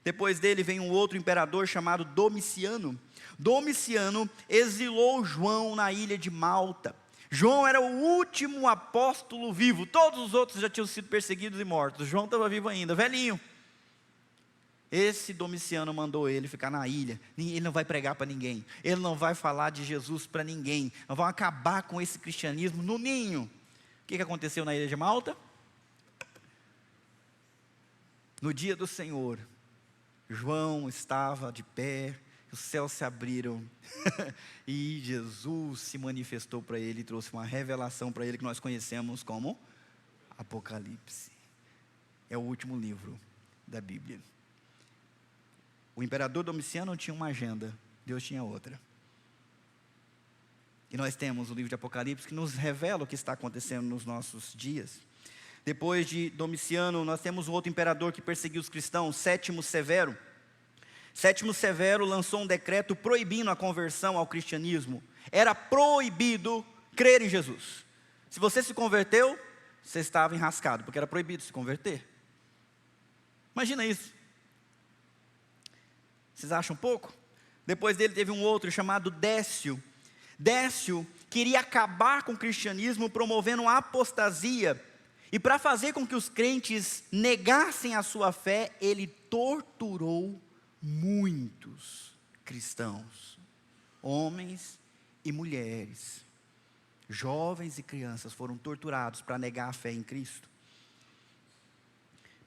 [SPEAKER 1] Depois dele vem um outro imperador chamado Domiciano. Domiciano exilou João na ilha de Malta. João era o último apóstolo vivo. Todos os outros já tinham sido perseguidos e mortos. João estava vivo ainda, velhinho. Esse Domiciano mandou ele ficar na ilha. Ele não vai pregar para ninguém. Ele não vai falar de Jesus para ninguém. Nós vamos acabar com esse cristianismo no ninho. O que aconteceu na ilha de Malta? No dia do Senhor, João estava de pé, os céus se abriram, e Jesus se manifestou para ele, e trouxe uma revelação para ele, que nós conhecemos como Apocalipse. É o último livro da Bíblia. O imperador Domiciano tinha uma agenda, Deus tinha outra. E nós temos o livro de Apocalipse, que nos revela o que está acontecendo nos nossos dias. Depois de Domiciano, nós temos um outro imperador que perseguiu os cristãos, Sétimo Severo. Sétimo Severo lançou um decreto proibindo a conversão ao cristianismo. Era proibido crer em Jesus. Se você se converteu, você estava enrascado, porque era proibido se converter. Imagina isso. Vocês acham pouco? Depois dele teve um outro chamado Décio. Décio queria acabar com o cristianismo, promovendo uma apostasia. E para fazer com que os crentes negassem a sua fé, ele torturou muitos cristãos, homens e mulheres, jovens e crianças foram torturados para negar a fé em Cristo.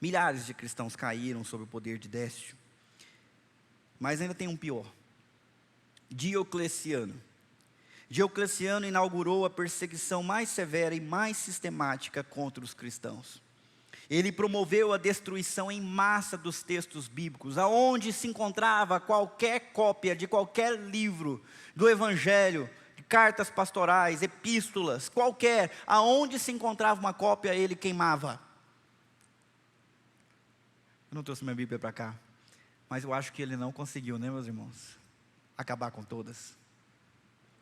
[SPEAKER 1] Milhares de cristãos caíram sob o poder de Décio. Mas ainda tem um pior. Diocleciano. Diocleciano inaugurou a perseguição mais severa e mais sistemática contra os cristãos. Ele promoveu a destruição em massa dos textos bíblicos, aonde se encontrava qualquer cópia de qualquer livro do Evangelho, de cartas pastorais, epístolas, qualquer, aonde se encontrava uma cópia, ele queimava. Eu não trouxe minha Bíblia para cá, mas eu acho que ele não conseguiu, né, meus irmãos? Acabar com todas.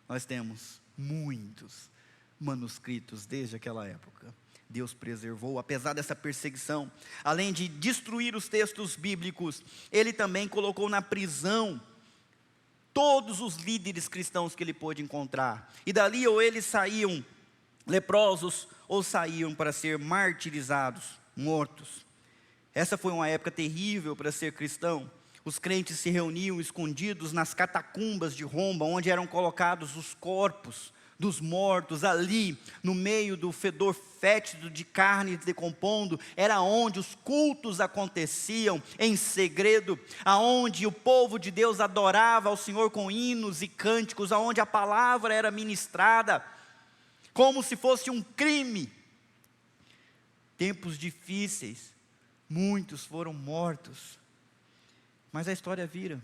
[SPEAKER 1] Nós temos muitos manuscritos desde aquela época. Deus preservou, apesar dessa perseguição. Além de destruir os textos bíblicos, ele também colocou na prisão todos os líderes cristãos que ele pôde encontrar. E dali ou eles saíam leprosos, ou saíam para ser martirizados, mortos. Essa foi uma época terrível para ser cristão. Os crentes se reuniam escondidos nas catacumbas de Roma, onde eram colocados os corpos dos mortos. Ali, no meio do fedor fétido de carne decompondo, era onde os cultos aconteciam em segredo, aonde o povo de Deus adorava ao Senhor com hinos e cânticos, aonde a palavra era ministrada, como se fosse um crime. Tempos difíceis, muitos foram mortos. Mas a história vira,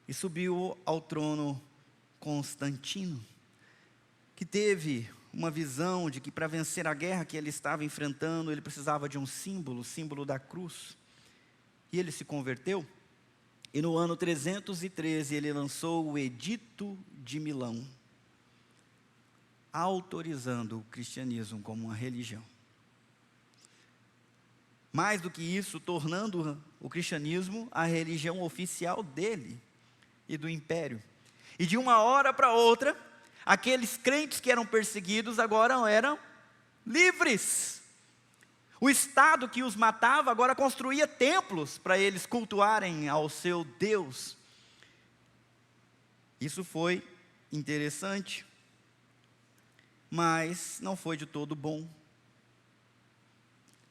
[SPEAKER 1] e subiu ao trono Constantino, que teve uma visão de que para vencer a guerra que ele estava enfrentando, ele precisava de um símbolo, o símbolo da cruz. E ele se converteu, e no ano 313 ele lançou o Edito de Milão, autorizando o cristianismo como uma religião. Mais do que isso, tornando o cristianismo a religião oficial dele e do império. E de uma hora para outra, aqueles crentes que eram perseguidos agora eram livres. O Estado que os matava agora construía templos para eles cultuarem ao seu Deus. Isso foi interessante, mas não foi de todo bom.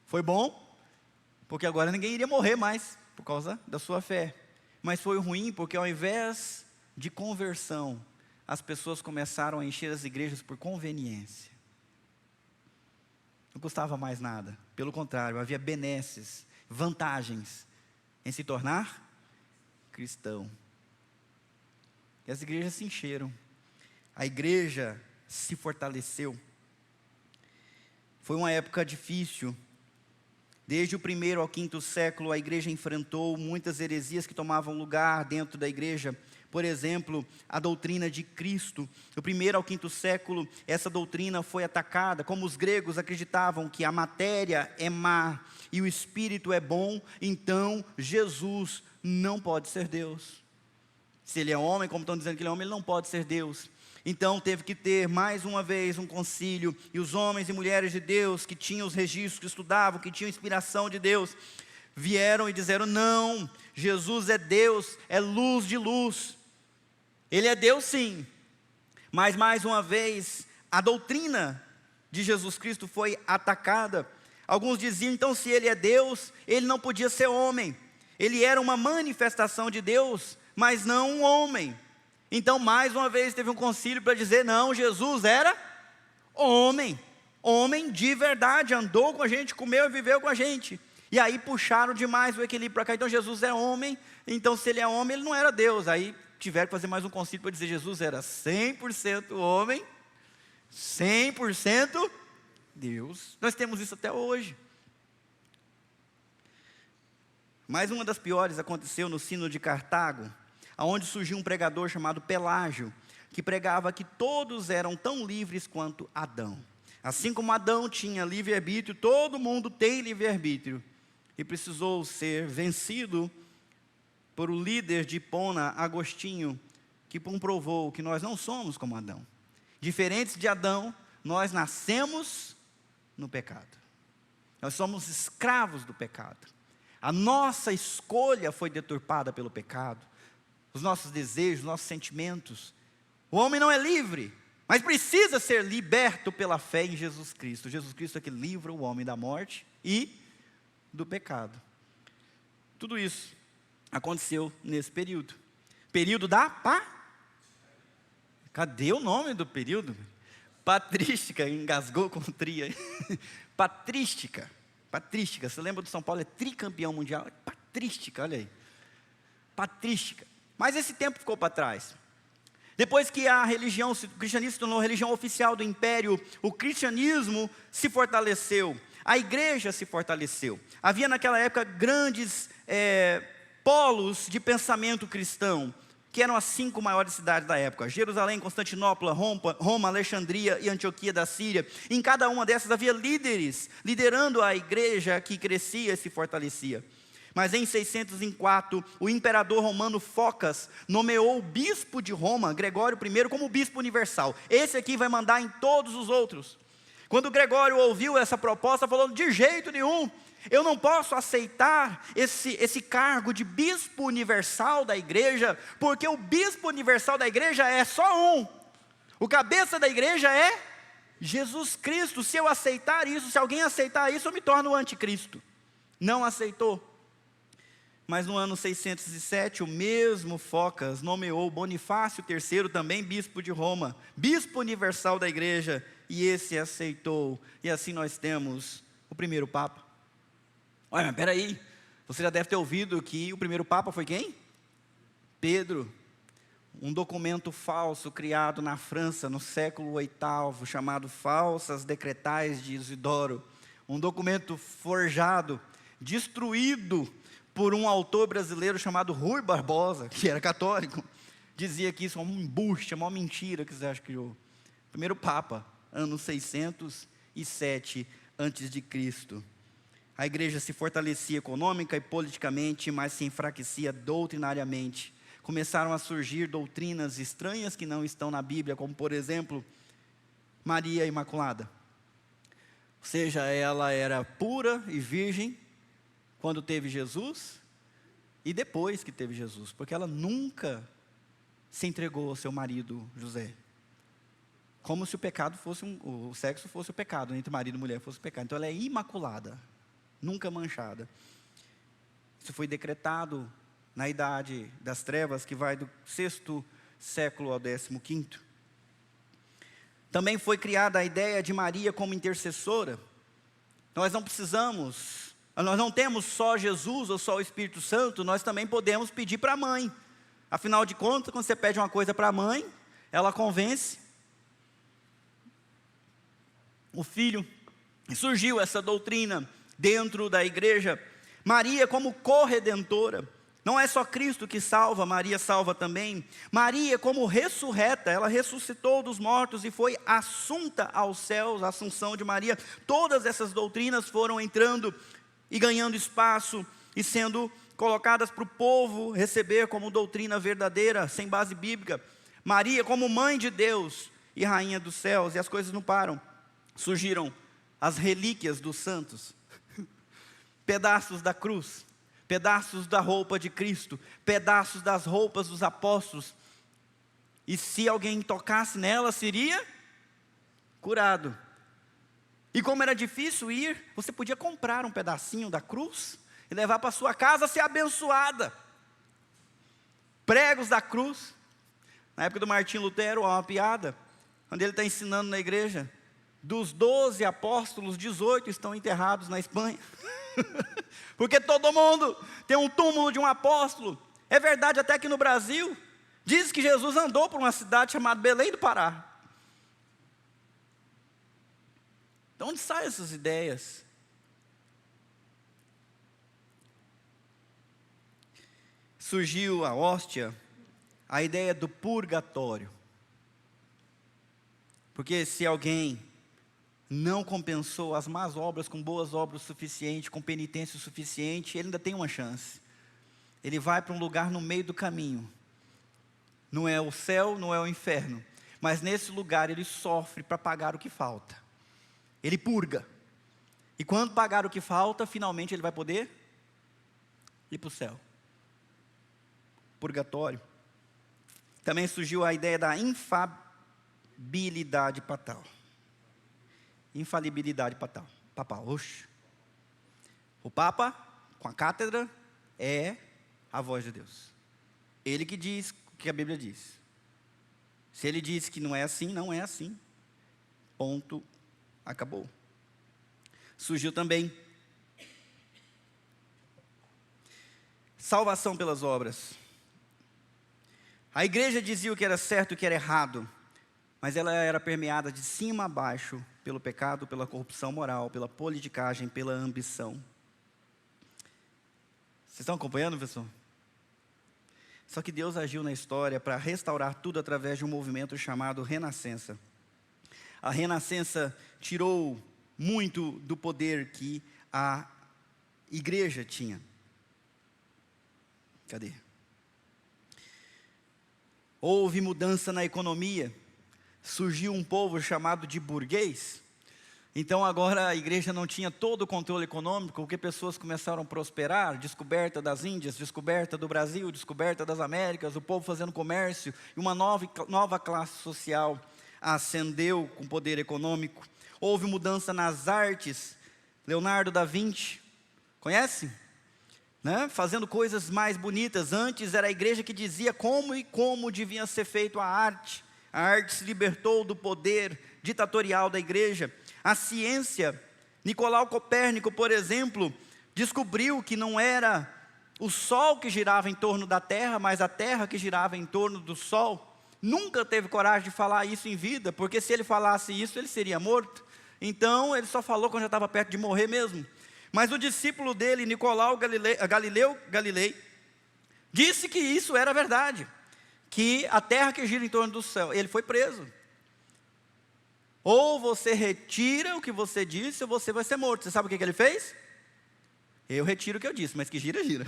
[SPEAKER 1] Foi bom, porque agora ninguém iria morrer mais por causa da sua fé. Mas foi ruim porque ao invés de conversão, as pessoas começaram a encher as igrejas por conveniência. Não custava mais nada. Pelo contrário, havia benesses, vantagens em se tornar cristão. E as igrejas se encheram. A igreja se fortaleceu. Foi uma época difícil. Desde o 1º ao 5º século, a igreja enfrentou muitas heresias que tomavam lugar dentro da igreja. Por exemplo, a doutrina de Cristo. Do 1º ao 5º século, essa doutrina foi atacada. Como os gregos acreditavam que a matéria é má e o espírito é bom, então Jesus não pode ser Deus. Se ele é homem, como estão dizendo que ele é homem, ele não pode ser Deus. Então teve que ter mais uma vez um concílio, e os homens e mulheres de Deus que tinham os registros, que estudavam, que tinham inspiração de Deus, vieram e disseram: não, Jesus é Deus, é luz de luz. Ele é Deus sim, mas mais uma vez a doutrina de Jesus Cristo foi atacada. Alguns diziam, então, se ele é Deus, ele não podia ser homem. Ele era uma manifestação de Deus, mas não um homem. Então, mais uma vez, teve um concílio para dizer, não, Jesus era homem, homem de verdade, andou com a gente, comeu e viveu com a gente. E aí puxaram demais o equilíbrio para cá, então Jesus é homem, então se ele é homem, ele não era Deus. Aí tiveram que fazer mais um concílio para dizer, Jesus era 100% homem, 100% Deus. Nós temos isso até hoje. Mais uma das piores aconteceu no Sínodo de Cartago, onde surgiu um pregador chamado Pelágio, que pregava que todos eram tão livres quanto Adão. Assim como Adão tinha livre-arbítrio, todo mundo tem livre-arbítrio. E precisou ser vencido por o líder de Hipona, Agostinho, que comprovou que nós não somos como Adão. Diferentes de Adão, nós nascemos no pecado. Nós somos escravos do pecado. A nossa escolha foi deturpada pelo pecado. Os nossos desejos, nossos sentimentos. O homem não é livre, mas precisa ser liberto pela fé em Jesus Cristo. Jesus Cristo é que livra o homem da morte e do pecado. Tudo isso aconteceu nesse período. Período da Cadê o nome do período? Patrística, engasgou com tria. Patrística. Patrística, você lembra do São Paulo? É tricampeão mundial. Patrística, olha aí. Patrística. Mas esse tempo ficou para trás. Depois que o cristianismo se tornou religião oficial do império, o cristianismo se fortaleceu, a igreja se fortaleceu. Havia naquela época grandes polos de pensamento cristão, que eram as 5 maiores cidades da época: Jerusalém, Constantinopla, Roma, Alexandria e Antioquia da Síria. Em cada uma dessas havia líderes, liderando a igreja que crescia e se fortalecia. Mas em 604, o imperador romano Focas nomeou o bispo de Roma, Gregório I, como bispo universal. Esse aqui vai mandar em todos os outros. Quando Gregório ouviu essa proposta, falou: de jeito nenhum, eu não posso aceitar esse cargo de bispo universal da igreja, porque o bispo universal da igreja é só um. O cabeça da igreja é Jesus Cristo. Se eu aceitar isso, se alguém aceitar isso, eu me torno o anticristo. Não aceitou. Mas no ano 607, o mesmo Focas nomeou Bonifácio III, também bispo de Roma, bispo universal da igreja, e esse aceitou. E assim nós temos o primeiro Papa. Olha, mas peraí, você já deve ter ouvido que o primeiro Papa foi quem? Pedro. Um documento falso criado na França no século VIII, chamado Falsas Decretais de Isidoro. Um documento forjado, destruído por um autor brasileiro chamado Rui Barbosa, que era católico. Dizia que isso é um embuste, é uma mentira que você acha que criou. Primeiro Papa, ano 607 a.C. A igreja se fortalecia econômica e politicamente, mas se enfraquecia doutrinariamente. Começaram a surgir doutrinas estranhas que não estão na Bíblia, como por exemplo, Maria Imaculada. Ou seja, ela era pura e virgem quando teve Jesus e depois que teve Jesus, porque ela nunca se entregou ao seu marido José. Como se o pecado fosse o sexo fosse o pecado, entre marido e mulher fosse o pecado. Então ela é imaculada, nunca manchada. Isso foi decretado na idade das trevas, que vai do 6º século ao 15º. Também foi criada a ideia de Maria como intercessora. Nós não temos só Jesus ou só o Espírito Santo, nós também podemos pedir para a mãe. Afinal de contas, quando você pede uma coisa para a mãe, ela convence o filho. E surgiu essa doutrina dentro da igreja. Maria como corredentora. Não é só Cristo que salva, Maria salva também. Maria como ressurreta, ela ressuscitou dos mortos e foi assunta aos céus, a assunção de Maria. Todas essas doutrinas foram entrando e ganhando espaço e sendo colocadas para o povo receber como doutrina verdadeira, sem base bíblica. Maria como mãe de Deus e rainha dos céus, e as coisas não param. Surgiram as relíquias dos santos, pedaços da cruz, pedaços da roupa de Cristo, pedaços das roupas dos apóstolos, e se alguém tocasse nela, seria curado. E como era difícil ir, você podia comprar um pedacinho da cruz e levar para sua casa, ser abençoada. Pregos da cruz. Na época do Martim Lutero, há uma piada, quando ele está ensinando na igreja, dos 12 apóstolos, 18 estão enterrados na Espanha. Porque todo mundo tem um túmulo de um apóstolo. É verdade até que no Brasil, diz que Jesus andou por uma cidade chamada Belém do Pará. De onde saem essas ideias? Surgiu a hóstia, a ideia do purgatório. Porque se alguém não compensou as más obras com boas obras o suficiente, com penitência o suficiente, ele ainda tem uma chance. Ele vai para um lugar no meio do caminho. Não é o céu, não é o inferno. Mas nesse lugar ele sofre para pagar o que falta. Ele purga. E quando pagar o que falta, finalmente ele vai poder ir para o céu. Purgatório. Também surgiu a ideia da infalibilidade papal. Infalibilidade papal. Oxe. O Papa, com a cátedra, é a voz de Deus. Ele que diz o que a Bíblia diz. Se ele diz que não é assim, não é assim. Ponto. Acabou. Surgiu também salvação pelas obras. A igreja dizia o que era certo e o que era errado, mas ela era permeada de cima a baixo pelo pecado, pela corrupção moral, pela politicagem, pela ambição. Vocês estão acompanhando, pessoal? Só que Deus agiu na história para restaurar tudo através de um movimento chamado Renascença. A Renascença tirou muito do poder que a igreja tinha. Cadê? Houve mudança na economia. Surgiu um povo chamado de burguês. Então agora a igreja não tinha todo o controle econômico, porque pessoas começaram a prosperar, descoberta das Índias, descoberta do Brasil, descoberta das Américas, o povo fazendo comércio, e uma nova classe social ascendeu com poder econômico. Houve mudança nas artes, Leonardo da Vinci, conhece? Né? Fazendo coisas mais bonitas. Antes era a igreja que dizia como devia ser feito a arte se libertou do poder ditatorial da igreja. A ciência, Nicolau Copérnico, por exemplo, descobriu que não era o Sol que girava em torno da Terra, mas a Terra que girava em torno do Sol. Nunca teve coragem de falar isso em vida, porque se ele falasse isso, ele seria morto. Então, ele só falou quando já estava perto de morrer mesmo. Mas o discípulo dele, Nicolau Galilei, disse que isso era verdade, que a terra que gira em torno do céu. Ele foi preso. Ou você retira o que você disse, ou você vai ser morto. Você sabe o que ele fez? Eu retiro o que eu disse, mas que gira, gira.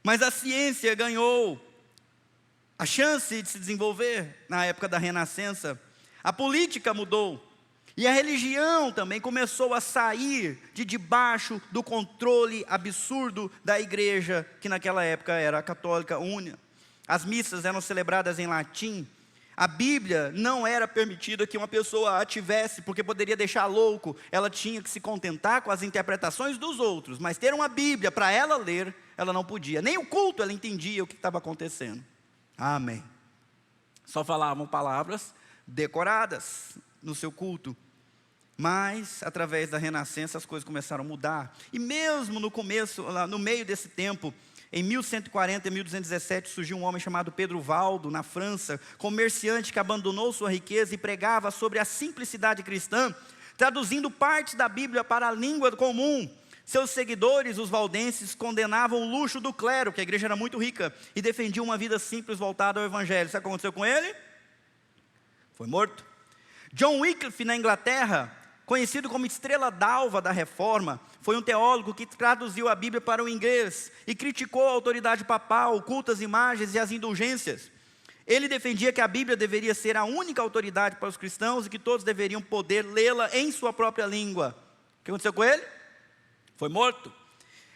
[SPEAKER 1] Mas a ciência ganhou a chance de se desenvolver na época da Renascença. A política mudou. E a religião também começou a sair de debaixo do controle absurdo da igreja, que naquela época era a católica única. As missas eram celebradas em latim. A Bíblia não era permitida que uma pessoa a tivesse, porque poderia deixar louco. Ela tinha que se contentar com as interpretações dos outros, mas ter uma Bíblia para ela ler, ela não podia. Nem o culto ela entendia o que estava acontecendo. Amém. Só falavam palavras decoradas no seu culto. Mas, através da Renascença, as coisas começaram a mudar. E mesmo no começo, no meio desse tempo, em 1140 e 1217, surgiu um homem chamado Pedro Valdo, na França, comerciante que abandonou sua riqueza e pregava sobre a simplicidade cristã, traduzindo partes da Bíblia para a língua comum. Seus seguidores, os valdenses, condenavam o luxo do clero, que a igreja era muito rica, e defendiam uma vida simples voltada ao evangelho. Sabe o que aconteceu com ele? Foi morto. John Wycliffe, na Inglaterra, conhecido como estrela d'alva da reforma, foi um teólogo que traduziu a Bíblia para o inglês e criticou a autoridade papal, o culto às imagens e às indulgências. Ele defendia que a Bíblia deveria ser a única autoridade para os cristãos e que todos deveriam poder lê-la em sua própria língua. O que aconteceu com ele? Foi morto.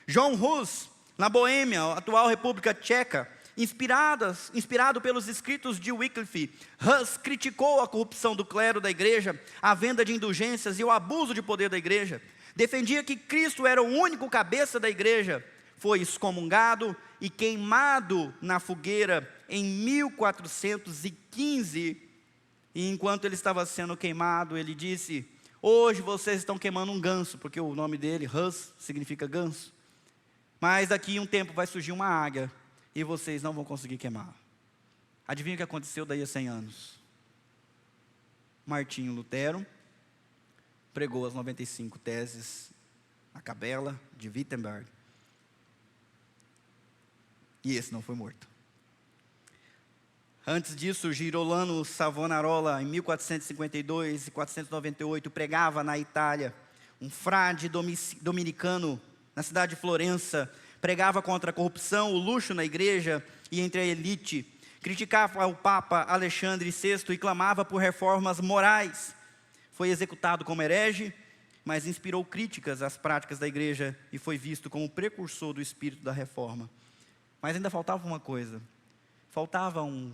[SPEAKER 1] John Hus, na Boêmia, a atual República Tcheca, inspirado pelos escritos de Wycliffe, Hus criticou a corrupção do clero da igreja, a venda de indulgências e o abuso de poder da igreja. Defendia que Cristo era o único cabeça da igreja. Foi excomungado e queimado na fogueira em 1415. E enquanto ele estava sendo queimado, ele disse: hoje vocês estão queimando um ganso, porque o nome dele, Hus, significa ganso. Mas daqui a um tempo vai surgir uma águia e vocês não vão conseguir queimar. Adivinha o que aconteceu daí a 100 anos? Martinho Lutero pregou as 95 teses na Capela de Wittenberg. E esse não foi morto. Antes disso, Girolamo Savonarola, em 1452 e 498, pregava na Itália. Um frade dominicano, na cidade de Florença, pregava contra a corrupção, o luxo na igreja e entre a elite. Criticava o Papa Alexandre VI e clamava por reformas morais. Foi executado como herege, mas inspirou críticas às práticas da igreja e foi visto como precursor do espírito da reforma. Mas ainda faltava uma coisa. Faltava um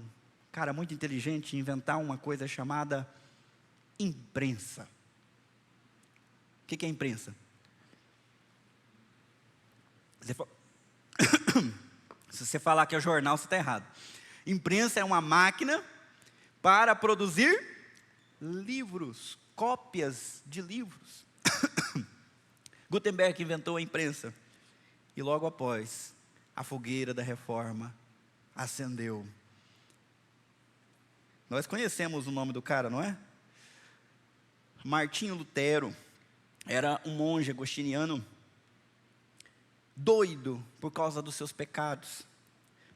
[SPEAKER 1] cara muito inteligente inventar uma coisa chamada imprensa. O que é imprensa? Se você falar que é jornal, você está errado. Imprensa é uma máquina para produzir livros, cópias de livros. Gutenberg inventou a imprensa. E logo após, a fogueira da reforma acendeu. Nós conhecemos o nome do cara, não é? Martinho Lutero era um monge agostiniano, doido por causa dos seus pecados.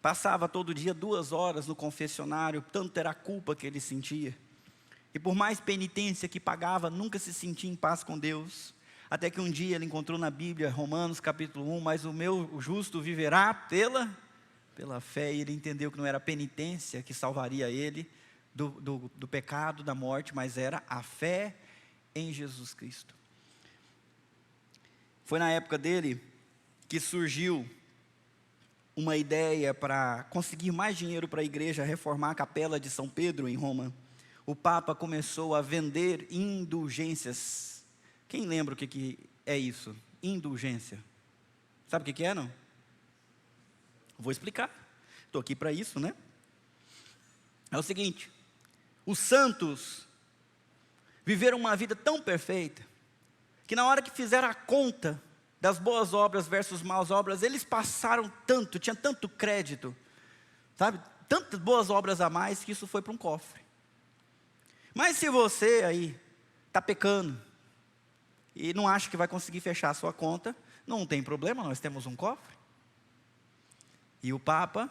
[SPEAKER 1] Passava todo dia 2 horas no confessionário, tanto era a culpa que ele sentia. E por mais penitência que pagava, nunca se sentia em paz com Deus. Até que um dia ele encontrou na Bíblia, Romanos capítulo 1, mas o meu justo viverá pela fé. E ele entendeu que não era a penitência que salvaria ele, do pecado, da morte, mas era a fé em Jesus Cristo. Foi na época dele que surgiu uma ideia para conseguir mais dinheiro para a igreja reformar a capela de São Pedro em Roma. O Papa começou a vender indulgências. Quem lembra o que é isso? Indulgência. Sabe o que é, não? Vou explicar. Estou aqui para isso, né? É o seguinte: os santos viveram uma vida tão perfeita, que na hora que fizeram a conta das boas obras versus más obras, eles passaram tanto, tinha tanto crédito, sabe? Tantas boas obras a mais, que isso foi para um cofre. Mas se você aí está pecando, e não acha que vai conseguir fechar a sua conta, não tem problema, nós temos um cofre. E o Papa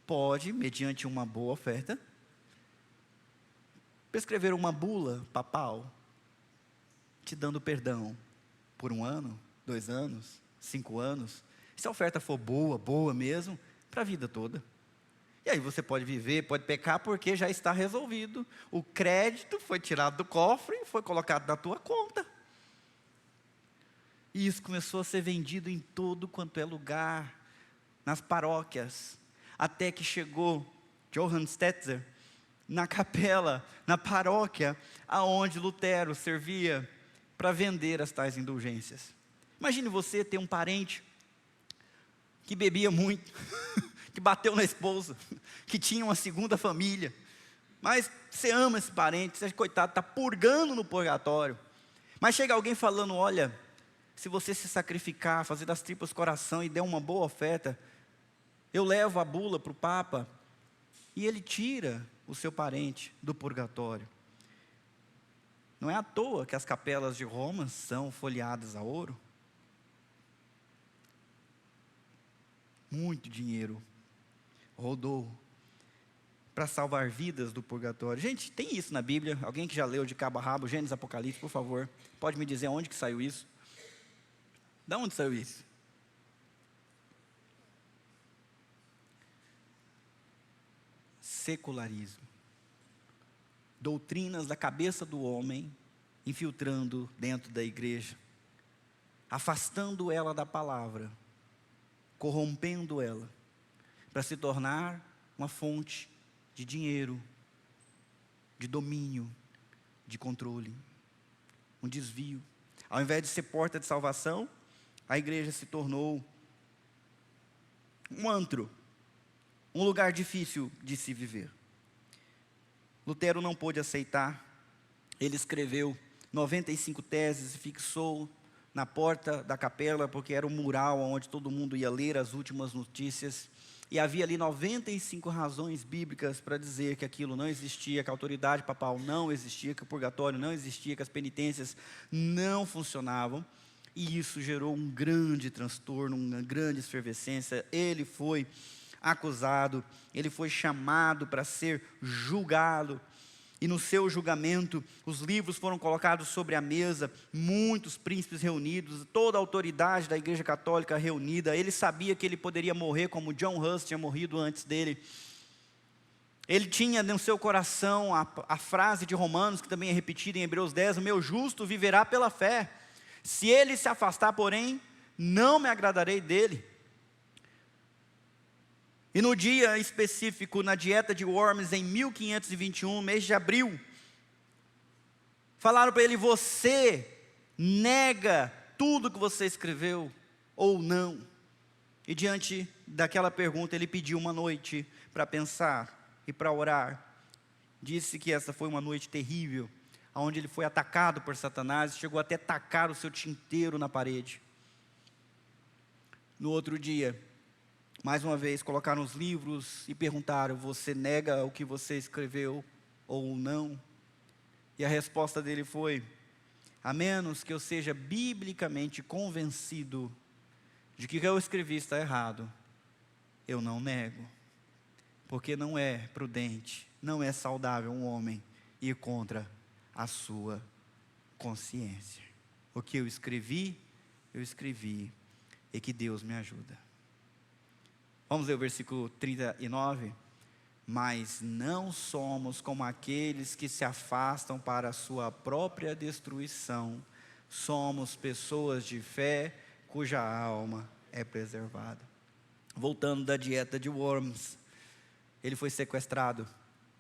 [SPEAKER 1] pode, mediante uma boa oferta, prescrever uma bula papal, te dando perdão por 1 ano, 2 anos, 5 anos. Se a oferta for boa mesmo, para a vida toda. E aí você pode viver, pode pecar, porque já está resolvido. O crédito foi tirado do cofre e foi colocado na tua conta. E isso começou a ser vendido em todo quanto é lugar, nas paróquias, até que chegou Johann Stetzer na capela, na paróquia, aonde Lutero servia para vender as tais indulgências. Imagine você ter um parente que bebia muito, que bateu na esposa, que tinha uma segunda família, mas você ama esse parente, você, coitado, está purgando no purgatório, mas chega alguém falando: olha, se você se sacrificar, fazer das tripas coração e der uma boa oferta, eu levo a bula para o Papa, e ele tira o seu parente do purgatório. Não é à toa que as capelas de Roma são folheadas a ouro. Muito dinheiro rodou para salvar vidas do purgatório. Gente, tem isso na Bíblia? Alguém que já leu de cabo a rabo, Gênesis, Apocalipse, por favor, pode me dizer onde que saiu isso? De onde saiu isso? Secularismo. Doutrinas da cabeça do homem infiltrando dentro da igreja, afastando ela da palavra, corrompendo ela, para se tornar uma fonte de dinheiro, de domínio, de controle, um desvio. Ao invés de ser porta de salvação, a igreja se tornou um antro, um lugar difícil de se viver. Lutero não pôde aceitar, ele escreveu 95 teses e fixou na porta da capela, porque era um mural onde todo mundo ia ler as últimas notícias, e havia ali 95 razões bíblicas para dizer que aquilo não existia, que a autoridade papal não existia, que o purgatório não existia, que as penitências não funcionavam, e isso gerou um grande transtorno, uma grande efervescência. Ele foi acusado, ele foi chamado para ser julgado, e no seu julgamento, os livros foram colocados sobre a mesa, muitos príncipes reunidos, toda a autoridade da igreja católica reunida. Ele sabia que ele poderia morrer como John Huss tinha morrido antes dele. Ele tinha no seu coração a frase de Romanos, que também é repetida em Hebreus 10, o meu justo viverá pela fé. Se ele se afastar, porém, não me agradarei dele. E no dia específico, na dieta de Worms, em 1521, mês de abril, falaram para ele: você nega tudo que você escreveu ou não? E diante daquela pergunta, ele pediu uma noite para pensar e para orar. Disse que essa foi uma noite terrível, onde ele foi atacado por Satanás, chegou até tacar o seu tinteiro na parede. No outro dia, mais uma vez, colocaram os livros e perguntaram: você nega o que você escreveu ou não? E a resposta dele foi: a menos que eu seja biblicamente convencido de que o que eu escrevi está errado, eu não nego. Porque não é prudente, não é saudável um homem ir contra a sua consciência. O que eu escrevi, e que Deus me ajuda. Vamos ler o versículo 39. mas não somos como aqueles que se afastam para a sua própria destruição. Somos pessoas de fé cuja alma é preservada. Voltando da dieta de Worms, ele foi sequestrado,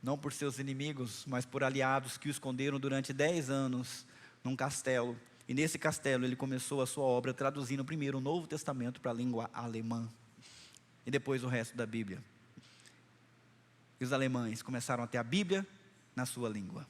[SPEAKER 1] não por seus inimigos, mas por aliados que o esconderam durante 10 anos num castelo. E nesse castelo ele começou a sua obra traduzindo primeiro o Novo Testamento para a língua alemã e depois o resto da Bíblia. E os alemães começaram a ter a Bíblia na sua língua.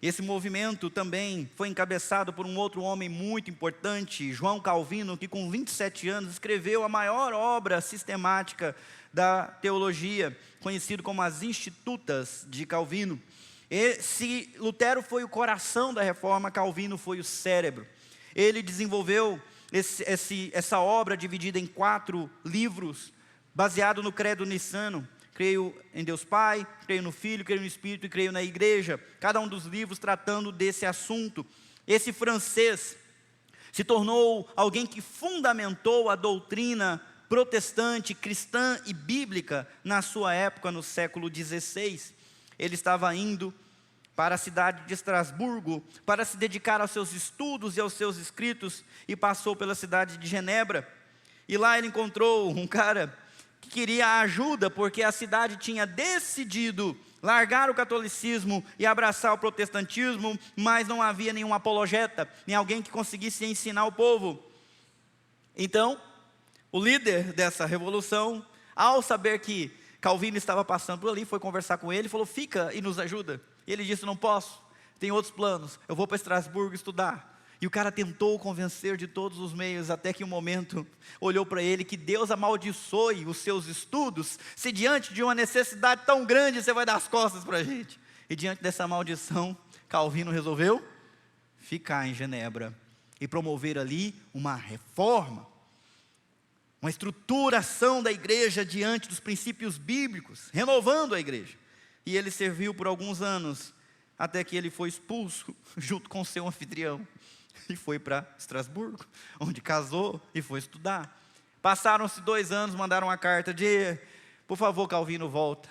[SPEAKER 1] Esse movimento também foi encabeçado por um outro homem muito importante, João Calvino, que com 27 anos escreveu a maior obra sistemática da teologia, conhecido como as Institutas de Calvino. E se Lutero foi o coração da reforma, Calvino foi o cérebro. Ele desenvolveu essa obra dividida em 4 livros, baseado no credo niceno. Creio em Deus Pai, creio no Filho, creio no Espírito e creio na Igreja. Cada um dos livros tratando desse assunto. Esse francês se tornou alguém que fundamentou a doutrina protestante, cristã e bíblica na sua época, no século XVI. Ele estava indo para a cidade de Estrasburgo para se dedicar aos seus estudos e aos seus escritos, e passou pela cidade de Genebra. E lá ele encontrou um cara que queria ajuda, porque a cidade tinha decidido largar o catolicismo e abraçar o protestantismo, mas não havia nenhum apologeta, nem alguém que conseguisse ensinar o povo. Então, o líder dessa revolução, ao saber que Calvino estava passando por ali, foi conversar com ele e falou: fica e nos ajuda. E ele disse: não posso, tenho outros planos, eu vou para Estrasburgo estudar. E o cara tentou convencer de todos os meios, até que um momento olhou para ele: que Deus amaldiçoe os seus estudos, se diante de uma necessidade tão grande você vai dar as costas para a gente. E diante dessa maldição, Calvino resolveu ficar em Genebra e promover ali uma reforma, uma estruturação da igreja diante dos princípios bíblicos, renovando a igreja. E ele serviu por alguns anos, até que ele foi expulso junto com seu anfitrião. E foi para Estrasburgo, onde casou e foi estudar. Passaram-se 2 anos, mandaram uma carta de: por favor, Calvino, volta.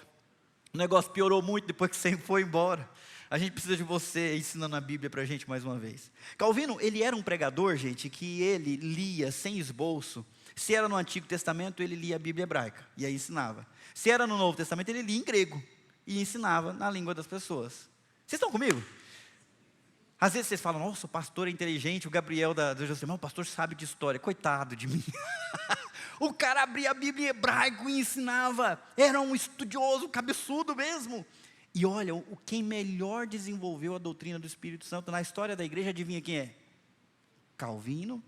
[SPEAKER 1] O negócio piorou muito depois que você foi embora. A gente precisa de você ensinando a Bíblia para a gente mais uma vez. Calvino, ele era um pregador, gente, que ele lia sem esboço. Se era no Antigo Testamento, ele lia a Bíblia hebraica e aí ensinava. Se era no Novo Testamento, ele lia em grego e ensinava na língua das pessoas. Vocês estão comigo? Às vezes vocês falam: nossa, o pastor é inteligente, o Gabriel do Josemar, o pastor sabe de história. Coitado de mim. O cara abria a Bíblia em hebraico e ensinava. Era um estudioso, cabeçudo mesmo. E olha, quem melhor desenvolveu a doutrina do Espírito Santo na história da igreja, adivinha quem é? Calvino.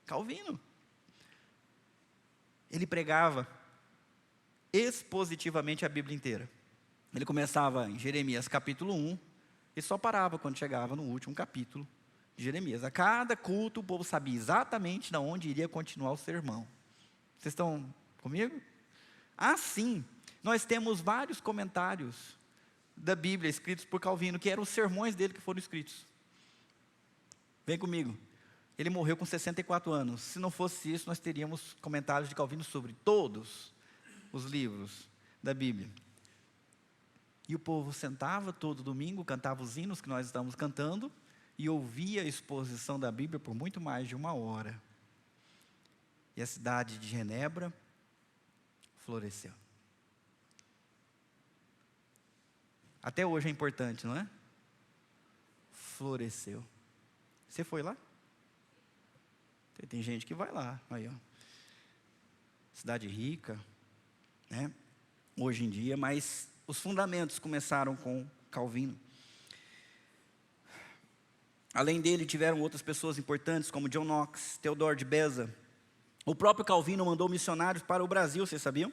[SPEAKER 1] Calvino. Ele pregava expositivamente a Bíblia inteira. Ele começava em Jeremias capítulo 1, e só parava quando chegava no último capítulo de Jeremias. A cada culto o povo sabia exatamente de onde iria continuar o sermão. Vocês estão comigo? Assim, nós temos vários comentários da Bíblia escritos por Calvino, que eram os sermões dele que foram escritos. Vem comigo. Ele morreu com 64 anos. Se não fosse isso, nós teríamos comentários de Calvino sobre todos os livros da Bíblia. E o povo sentava todo domingo, cantava os hinos que nós estamos cantando, e ouvia a exposição da Bíblia por muito mais de 1 hora. E a cidade de Genebra floresceu. Até hoje é importante, não é? Floresceu. Você foi lá? Tem gente que vai lá. Aí, ó. Cidade rica, né? Hoje em dia, mas os fundamentos começaram com Calvino. Além dele, tiveram outras pessoas importantes, como John Knox, Theodore de Beza. O próprio Calvino mandou missionários para o Brasil, vocês sabiam?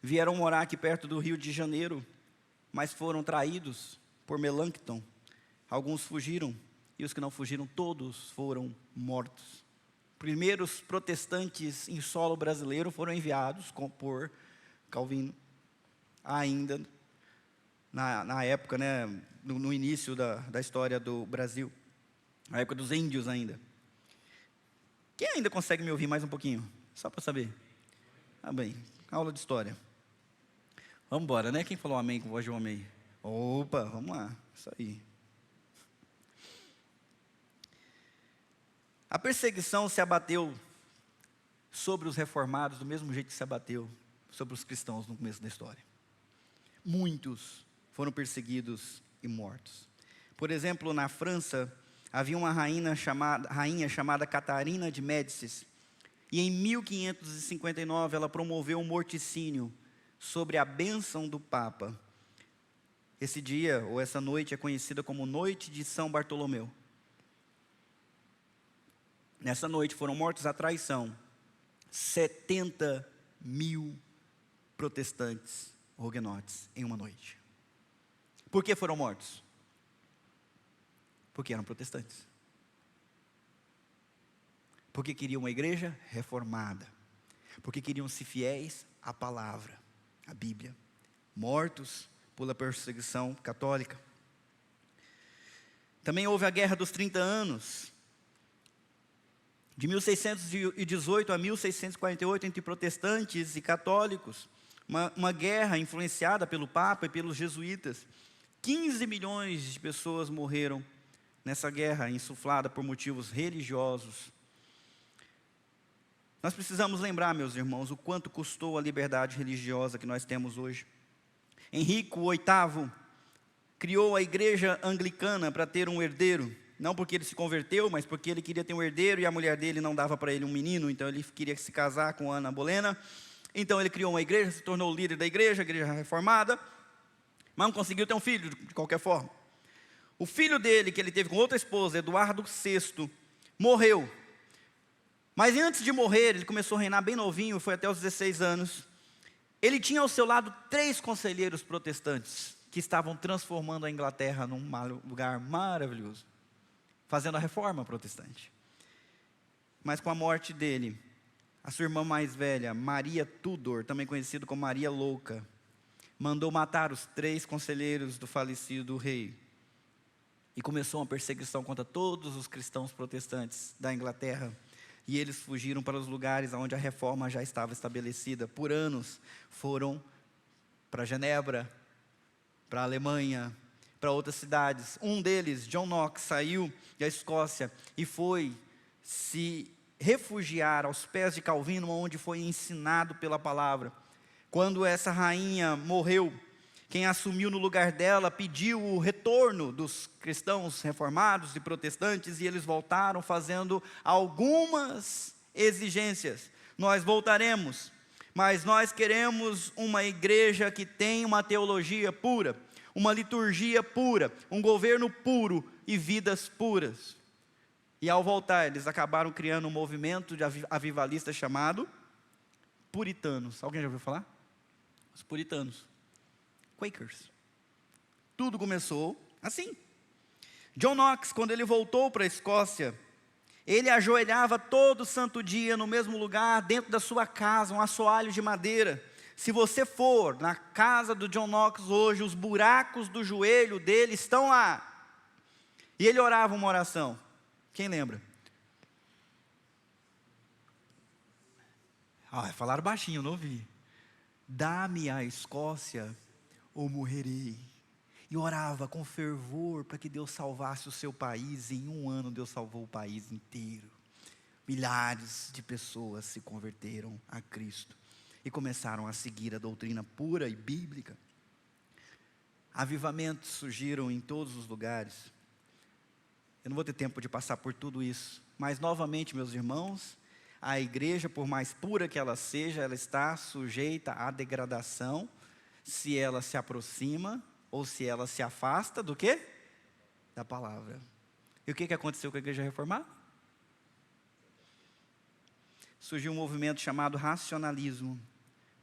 [SPEAKER 1] Vieram morar aqui perto do Rio de Janeiro, mas foram traídos por Melancton. Alguns fugiram, e os que não fugiram, todos foram mortos. Primeiros protestantes em solo brasileiro foram enviados por Calvino, ainda na época, né, no início da história do Brasil, na época dos índios ainda. Quem ainda consegue me ouvir mais um pouquinho? Só para saber. Ah, bem, aula de história. Vamos embora, né? Quem falou amém com voz de homem aí? Opa, vamos lá. Isso aí. A perseguição se abateu sobre os reformados do mesmo jeito que se abateu sobre os cristãos no começo da história. Muitos foram perseguidos e mortos. Por exemplo, na França, havia uma rainha chamada Catarina de Médicis. E em 1559 ela promoveu um morticínio sobre a bênção do Papa. Esse dia, ou essa noite, é conhecida como Noite de São Bartolomeu. Nessa noite foram mortos à traição 70 mil protestantes huguenotes em uma noite. Por que foram mortos? Porque eram protestantes. Porque queriam uma igreja reformada. Porque queriam ser fiéis à palavra, à Bíblia. Mortos pela perseguição católica. Também houve a Guerra dos 30 Anos, de 1618 a 1648, entre protestantes e católicos. Uma guerra influenciada pelo Papa e pelos jesuítas. 15 milhões de pessoas morreram nessa guerra insuflada por motivos religiosos. Nós precisamos lembrar, meus irmãos, o quanto custou a liberdade religiosa que nós temos hoje. Henrique VIII criou a igreja anglicana para ter um herdeiro. Não porque ele se converteu, mas porque ele queria ter um herdeiro e a mulher dele não dava para ele um menino, então ele queria se casar com Ana Bolena. Então ele criou uma igreja, se tornou o líder da igreja, a igreja reformada, mas não conseguiu ter um filho de qualquer forma. O filho dele, que ele teve com outra esposa, Eduardo VI, morreu. Mas antes de morrer, ele começou a reinar bem novinho, foi até os 16 anos. Ele tinha ao seu lado 3 conselheiros protestantes, que estavam transformando a Inglaterra num lugar maravilhoso, fazendo a reforma protestante. Mas com a morte dele, a sua irmã mais velha, Maria Tudor, também conhecida como Maria Louca, mandou matar os 3 conselheiros do falecido rei. E começou uma perseguição contra todos os cristãos protestantes da Inglaterra. E eles fugiram para os lugares onde a reforma já estava estabelecida. Por anos foram para Genebra, para a Alemanha, para outras cidades. Um deles, John Knox, saiu da Escócia e foi se refugiar aos pés de Calvino, onde foi ensinado pela palavra. Quando essa rainha morreu, quem assumiu no lugar dela pediu o retorno dos cristãos reformados e protestantes, e eles voltaram fazendo algumas exigências. Nós voltaremos, mas nós queremos uma igreja que tem uma teologia pura, uma liturgia pura, um governo puro e vidas puras. E ao voltar, eles acabaram criando um movimento de avivalista chamado puritanos. Alguém já ouviu falar? Os puritanos. Quakers. Tudo começou assim. John Knox, quando ele voltou para a Escócia, ele ajoelhava todo santo dia no mesmo lugar, dentro da sua casa, um assoalho de madeira. Se você for na casa do John Knox hoje, os buracos do joelho dele estão lá. E ele orava uma oração. Quem lembra? Falaram baixinho, eu não ouvi. Dá-me a Escócia ou morrerei. E orava com fervor para que Deus salvasse o seu país. E em um ano Deus salvou o país inteiro. Milhares de pessoas se converteram a Cristo e começaram a seguir a doutrina pura e bíblica. Avivamentos surgiram em todos os lugares. Eu não vou ter tempo de passar por tudo isso, mas novamente, meus irmãos, a igreja, por mais pura que ela seja, ela está sujeita à degradação, se ela se aproxima ou se ela se afasta do quê? Da palavra. E o que aconteceu com a igreja reformada? Surgiu um movimento chamado racionalismo,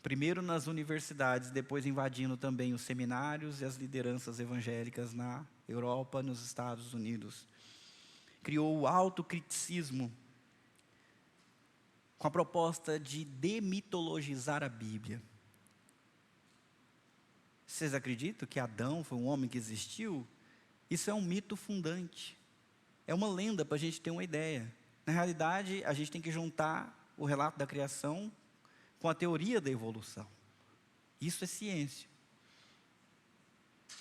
[SPEAKER 1] primeiro nas universidades, depois invadindo também os seminários e as lideranças evangélicas na Europa, nos Estados Unidos. Criou o autocriticismo, com a proposta de demitologizar a Bíblia. Vocês acreditam que Adão foi um homem que existiu? Isso é um mito fundante. É uma lenda para a gente ter uma ideia. Na realidade, a gente tem que juntar o relato da criação com a teoria da evolução. Isso é ciência.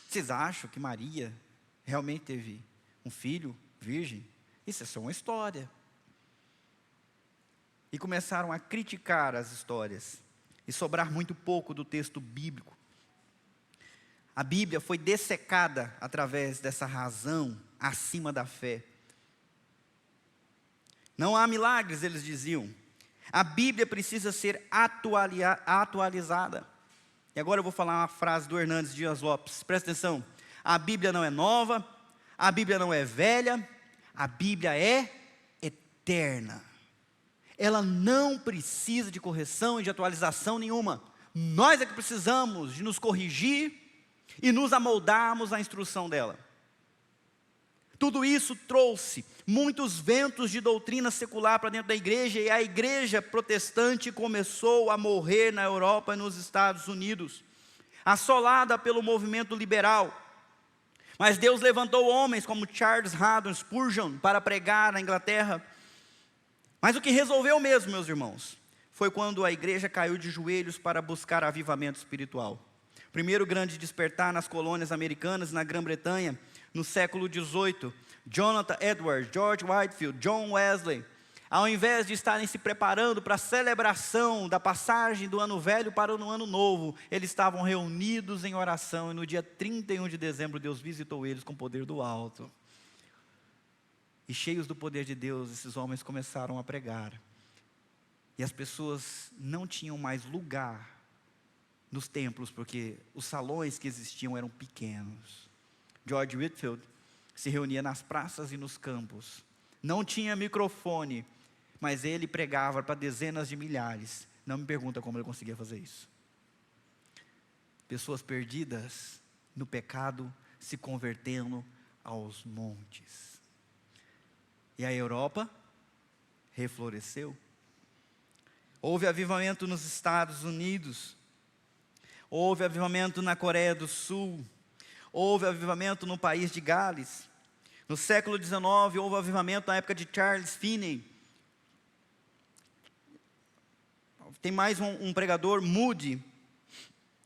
[SPEAKER 1] Vocês acham que Maria realmente teve um filho virgem? Isso é só uma história. E começaram a criticar as histórias e sobrar muito pouco do texto bíblico. A Bíblia foi dessecada através dessa razão acima da fé. Não há milagres, eles diziam. A Bíblia precisa ser atualizada. E agora eu vou falar uma frase do Hernandes Dias Lopes. Presta atenção. A Bíblia não é nova, a Bíblia não é velha, a Bíblia é eterna. Ela não precisa de correção e de atualização nenhuma. Nós é que precisamos de nos corrigir e nos amoldarmos à instrução dela. Tudo isso trouxe muitos ventos de doutrina secular para dentro da igreja, e a igreja protestante começou a morrer na Europa e nos Estados Unidos, assolada pelo movimento liberal. Mas Deus levantou homens como Charles Haddon Spurgeon para pregar na Inglaterra. Mas o que resolveu mesmo, meus irmãos, foi quando a igreja caiu de joelhos para buscar avivamento espiritual. Primeiro grande despertar nas colônias americanas, na Grã-Bretanha, no século XVIII, Jonathan Edwards, George Whitefield, John Wesley, ao invés de estarem se preparando para a celebração da passagem do ano velho para o ano novo, eles estavam reunidos em oração, e no dia 31 de dezembro, Deus visitou eles com o poder do alto. E cheios do poder de Deus, esses homens começaram a pregar. E as pessoas não tinham mais lugar nos templos, porque os salões que existiam eram pequenos. George Whitefield se reunia nas praças e nos campos. Não tinha microfone, mas ele pregava para dezenas de milhares. Não me pergunta como ele conseguia fazer isso. Pessoas perdidas no pecado, se convertendo aos montes. E a Europa refloresceu. Houve avivamento nos Estados Unidos. Houve avivamento na Coreia do Sul. Houve avivamento no país de Gales. No século XIX, houve avivamento na época de Charles Finney. Tem mais um pregador, Moody,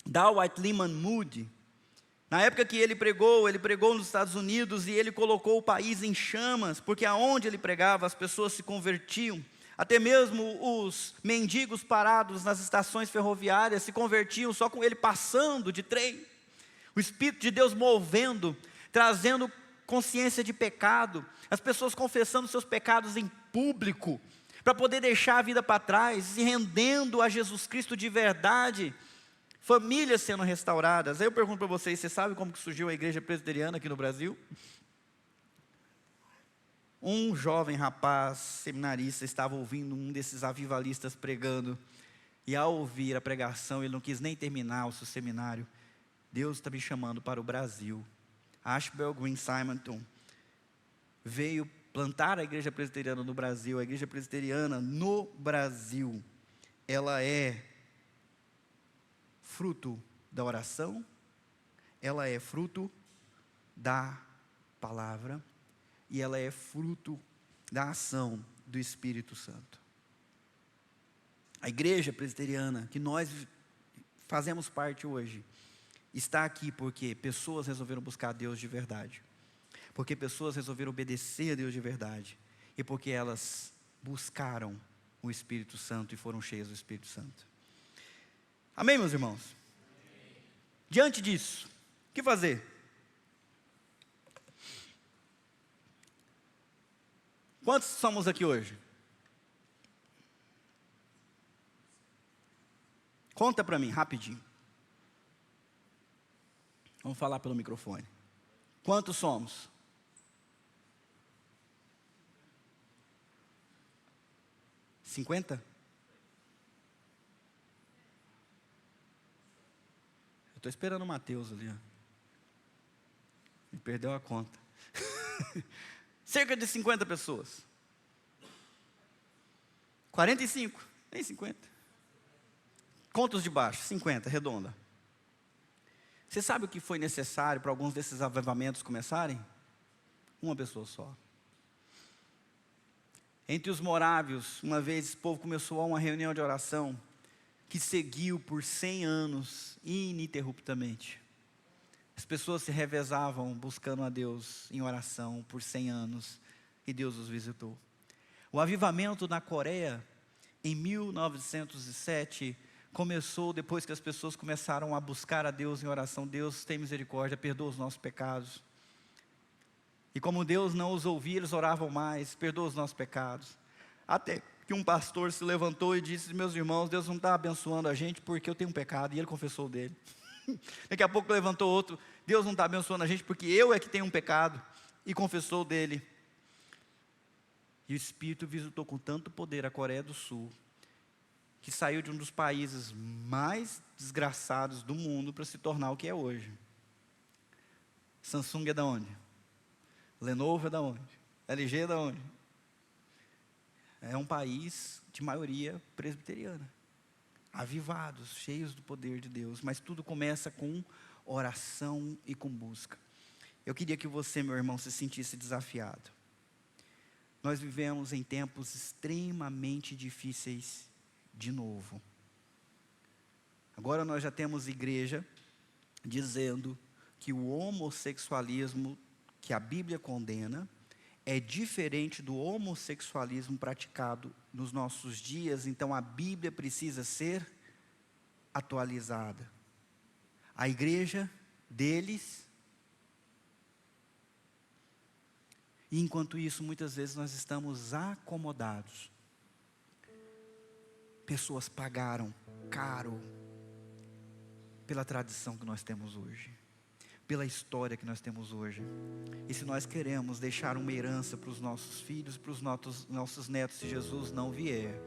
[SPEAKER 1] Dwight Lyman Moody. Na época que ele pregou nos Estados Unidos, e ele colocou o país em chamas, porque aonde ele pregava as pessoas se convertiam. Até mesmo os mendigos parados nas estações ferroviárias se convertiam só com ele passando de trem. O Espírito de Deus movendo, trazendo consciência de pecado, as pessoas confessando seus pecados em público, para poder deixar a vida para trás, se rendendo a Jesus Cristo de verdade, famílias sendo restauradas. Aí eu pergunto para vocês, você sabe como que surgiu a igreja presbiteriana aqui no Brasil? Um jovem rapaz, seminarista, estava ouvindo um desses avivalistas pregando, e ao ouvir a pregação, ele não quis nem terminar o seu seminário. Deus está me chamando para o Brasil. Ashbel Green Simonton veio plantar a igreja presbiteriana no Brasil. A igreja presbiteriana no Brasil, ela é fruto da oração, ela é fruto da palavra, e ela é fruto da ação do Espírito Santo. A igreja presbiteriana, que nós fazemos parte hoje, está aqui porque pessoas resolveram buscar a Deus de verdade, porque pessoas resolveram obedecer a Deus de verdade, e porque elas buscaram o Espírito Santo e foram cheias do Espírito Santo. Amém, meus irmãos? Amém. Diante disso, o que fazer? Quantos somos aqui hoje? Conta para mim, rapidinho. Vamos falar pelo microfone. Quantos somos? $50? Eu estou esperando o Mateus ali. Ó. Ele perdeu a conta. Cerca de 50 pessoas. 45? Nem 50. Contos de baixo, 50, redonda. Você sabe o que foi necessário para alguns desses avivamentos começarem? Uma pessoa só. Entre os morávios, uma vez esse povo começou a uma reunião de oração que seguiu por 100 anos ininterruptamente. As pessoas se revezavam buscando a Deus em oração por 100 anos e Deus os visitou. O avivamento na Coreia, em 1907, começou depois que as pessoas começaram a buscar a Deus em oração. Deus tem misericórdia, perdoa os nossos pecados. E como Deus não os ouvia, eles oravam mais, perdoa os nossos pecados. Até que um pastor se levantou e disse: meus irmãos, Deus não está abençoando a gente porque eu tenho um pecado. E ele confessou o dele. Daqui a pouco levantou outro: Deus não está abençoando a gente porque eu é que tenho um pecado. E confessou o dele. E o Espírito visitou com tanto poder a Coreia do Sul, que saiu de um dos países mais desgraçados do mundo para se tornar o que é hoje. Samsung é da onde? Lenovo é da onde? LG é da onde? É um país de maioria presbiteriana, avivados, cheios do poder de Deus, mas tudo começa com oração e com busca. Eu queria que você, meu irmão, se sentisse desafiado. Nós vivemos em tempos extremamente difíceis de novo. Agora nós já temos igreja dizendo que o homossexualismo que a Bíblia condena é diferente do homossexualismo praticado nos nossos dias. Então a Bíblia precisa ser atualizada. A igreja deles. E enquanto isso, muitas vezes nós estamos acomodados. Pessoas pagaram caro pela tradição que nós temos hoje, pela história que nós temos hoje. E se nós queremos deixar uma herança para os nossos filhos, para os nossos netos, se Jesus não vier,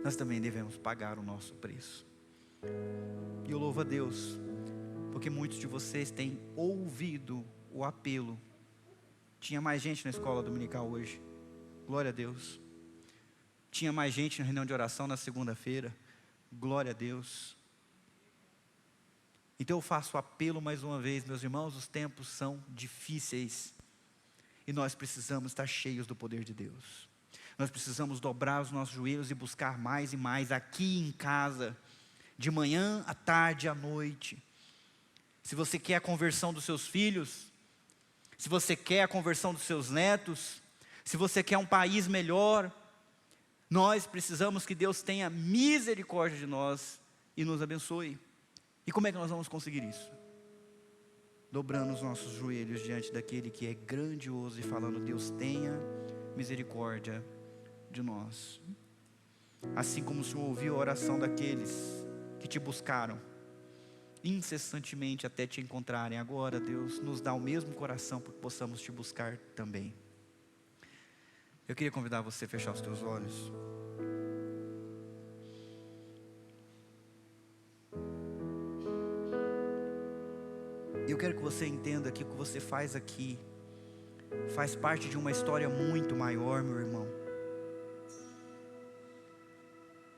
[SPEAKER 1] nós também devemos pagar o nosso preço. E eu louvo a Deus, porque muitos de vocês têm ouvido o apelo. Tinha mais gente na escola dominical hoje, glória a Deus. Tinha mais gente na reunião de oração na segunda-feira, glória a Deus. Então eu faço apelo mais uma vez, meus irmãos, os tempos são difíceis. E nós precisamos estar cheios do poder de Deus. Nós precisamos dobrar os nossos joelhos e buscar mais e mais aqui em casa, de manhã, à tarde, à noite. Se você quer a conversão dos seus filhos, se você quer a conversão dos seus netos, se você quer um país melhor, nós precisamos que Deus tenha misericórdia de nós e nos abençoe. E como é que nós vamos conseguir isso? Dobrando os nossos joelhos diante daquele que é grandioso e falando: Deus tenha misericórdia de nós. Assim como o Senhor ouviu a oração daqueles que te buscaram incessantemente até te encontrarem, agora Deus nos dá o mesmo coração para que possamos te buscar também. Eu queria convidar você a fechar os teus olhos. Eu quero que você entenda que o que você faz aqui faz parte de uma história muito maior, meu irmão.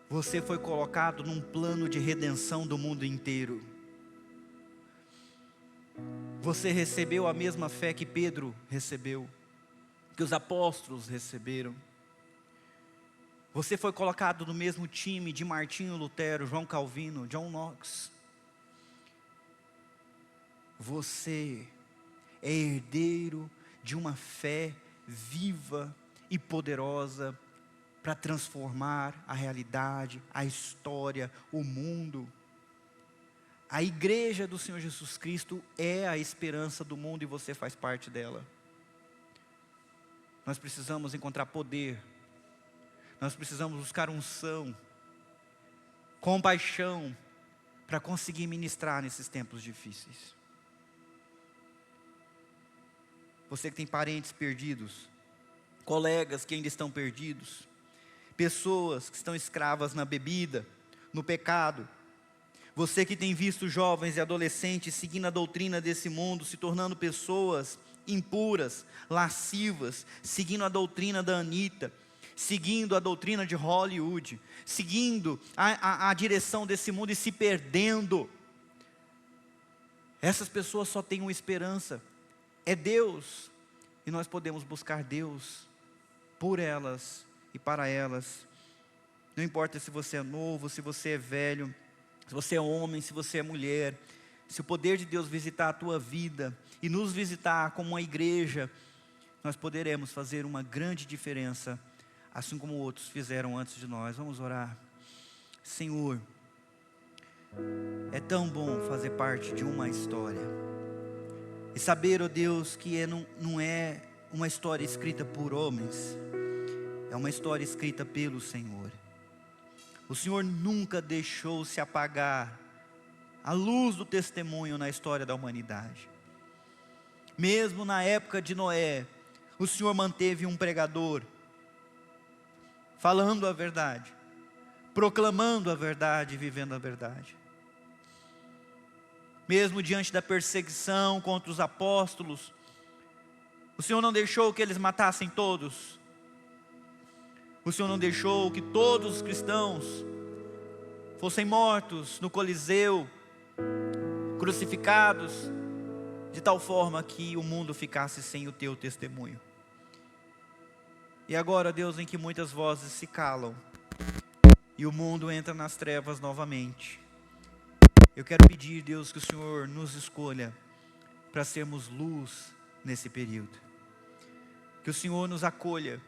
[SPEAKER 1] Você foi colocado num plano de redenção do mundo inteiro. Você recebeu a mesma fé que Pedro recebeu, que os apóstolos receberam. Você foi colocado no mesmo time de Martinho Lutero, João Calvino, John Knox. Você é herdeiro de uma fé viva e poderosa para transformar a realidade, a história, o mundo. A igreja do Senhor Jesus Cristo é a esperança do mundo e você faz parte dela. Nós precisamos encontrar poder, nós precisamos buscar unção, compaixão, para conseguir ministrar nesses tempos difíceis. Você que tem parentes perdidos, colegas que ainda estão perdidos, pessoas que estão escravas na bebida, no pecado. Você que tem visto jovens e adolescentes seguindo a doutrina desse mundo, se tornando pessoas impuras, lascivas, seguindo a doutrina da Anitta, seguindo a doutrina de Hollywood, seguindo a direção desse mundo e se perdendo. Essas pessoas só têm uma esperança, é Deus. E nós podemos buscar Deus por elas e para elas. Não importa se você é novo, se você é velho, se você é homem, se você é mulher, se o poder de Deus visitar a tua vida e nos visitar como uma igreja, nós poderemos fazer uma grande diferença, assim como outros fizeram antes de nós. Vamos orar. Senhor, é tão bom fazer parte de uma história e saber, ó Deus, que não é uma história escrita por homens, é uma história escrita pelo Senhor. O Senhor nunca deixou se apagar a luz do testemunho na história da humanidade. Mesmo na época de Noé, o Senhor manteve um pregador, falando a verdade, proclamando a verdade, vivendo a verdade. Mesmo diante da perseguição contra os apóstolos, o Senhor não deixou que eles matassem todos. O Senhor não deixou que todos os cristãos fossem mortos no Coliseu, crucificados, de tal forma que o mundo ficasse sem o teu testemunho. E agora, Deus, em que muitas vozes se calam e o mundo entra nas trevas novamente, eu quero pedir, Deus, que o Senhor nos escolha para sermos luz nesse período. Que o Senhor nos acolha,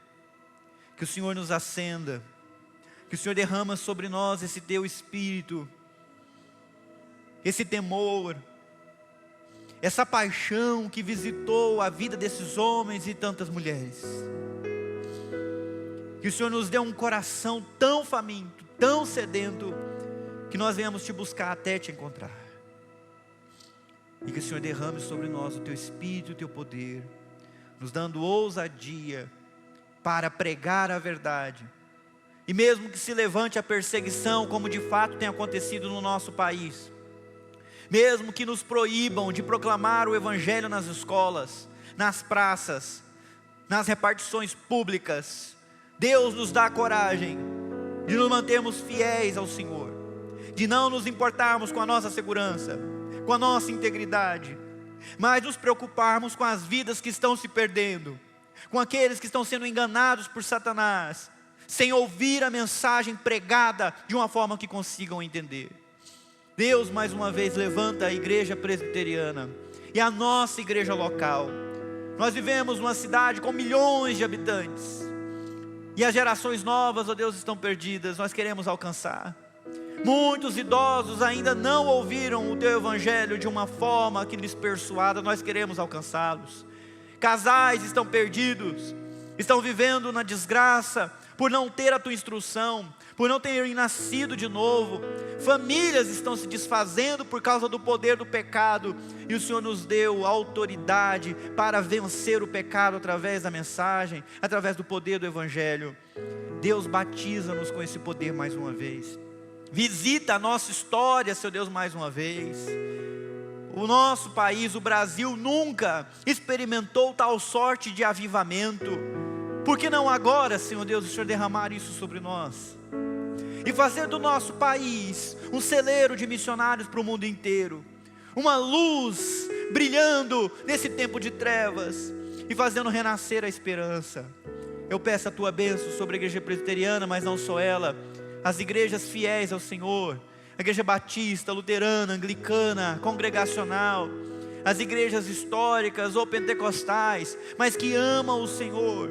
[SPEAKER 1] que o Senhor nos acenda, que o Senhor derrama sobre nós esse teu espírito, esse temor, essa paixão que visitou a vida desses homens e tantas mulheres. Que o Senhor nos dê um coração tão faminto, tão sedento, que nós venhamos te buscar até te encontrar. E que o Senhor derrame sobre nós o teu espírito e o teu poder, nos dando ousadia para pregar a verdade. E mesmo que se levante a perseguição, como de fato tem acontecido no nosso país, mesmo que nos proíbam de proclamar o Evangelho nas escolas, nas praças, nas repartições públicas, Deus nos dá coragem de nos mantermos fiéis ao Senhor, de não nos importarmos com a nossa segurança, com a nossa integridade, mas nos preocuparmos com as vidas que estão se perdendo, com aqueles que estão sendo enganados por Satanás, sem ouvir a mensagem pregada de uma forma que consigam entender. Deus, mais uma vez, levanta a igreja presbiteriana e a nossa igreja local. Nós vivemos numa cidade com milhões de habitantes, e as gerações novas, ó Deus, estão perdidas. Nós queremos alcançar. Muitos idosos ainda não ouviram o teu evangelho de uma forma que lhes persuada. Nós queremos alcançá-los. Casais estão perdidos, estão vivendo na desgraça por não ter a tua instrução, por não terem nascido de novo. Famílias estão se desfazendo por causa do poder do pecado, e o Senhor nos deu autoridade para vencer o pecado através da mensagem, através do poder do evangelho. Deus, batiza-nos com esse poder mais uma vez. Visita a nossa história, Seu Deus, mais uma vez. O nosso país, o Brasil, nunca experimentou tal sorte de avivamento. Por que não agora, Senhor Deus, o Senhor derramar isso sobre nós? E fazer do nosso país um celeiro de missionários para o mundo inteiro. Uma luz brilhando nesse tempo de trevas e fazendo renascer a esperança. Eu peço a tua bênção sobre a igreja presbiteriana, mas não só ela, as igrejas fiéis ao Senhor, a igreja batista, luterana, anglicana, congregacional, as igrejas históricas ou pentecostais, mas que amam o Senhor.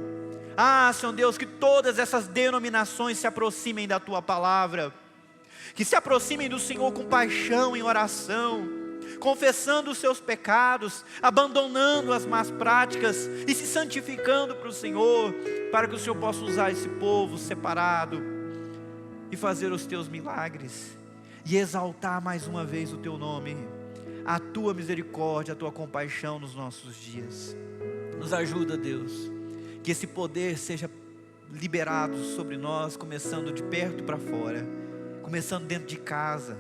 [SPEAKER 1] Ah, Senhor Deus, que todas essas denominações se aproximem da tua palavra, que se aproximem do Senhor com paixão em oração, confessando os seus pecados, abandonando as más práticas e se santificando para o Senhor, para que o Senhor possa usar esse povo separado e fazer os teus milagres e exaltar mais uma vez o teu nome, a tua misericórdia, a tua compaixão nos nossos dias. Nos ajuda, Deus, que esse poder seja liberado sobre nós, começando de perto para fora, começando dentro de casa.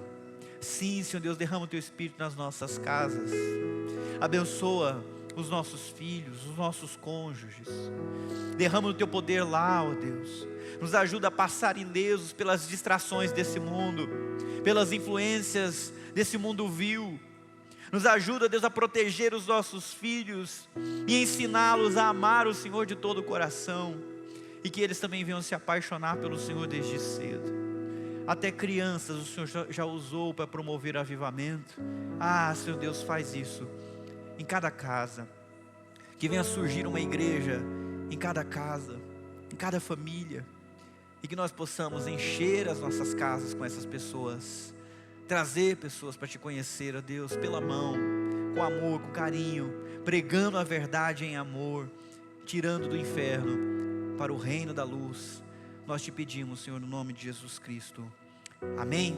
[SPEAKER 1] Sim, Senhor Deus, derrama o teu Espírito nas nossas casas, abençoa os nossos filhos, os nossos cônjuges, derrama o teu poder lá, ó Deus, nos ajuda a passar ilesos pelas distrações desse mundo, pelas influências desse mundo vil. Nos ajuda, Deus, a proteger os nossos filhos e ensiná-los a amar o Senhor de todo o coração, e que eles também venham se apaixonar pelo Senhor desde cedo.
[SPEAKER 2] Até crianças o Senhor já usou para promover avivamento. Senhor Deus, faz isso em cada casa. Que venha surgir uma igreja em cada casa, em cada família. E que nós possamos encher as nossas casas com essas pessoas. Trazer pessoas para te conhecer, ó Deus, pela mão, com amor, com carinho, pregando a verdade em amor, tirando do inferno para o reino da luz. Nós te pedimos, Senhor, no nome de Jesus Cristo. Amém.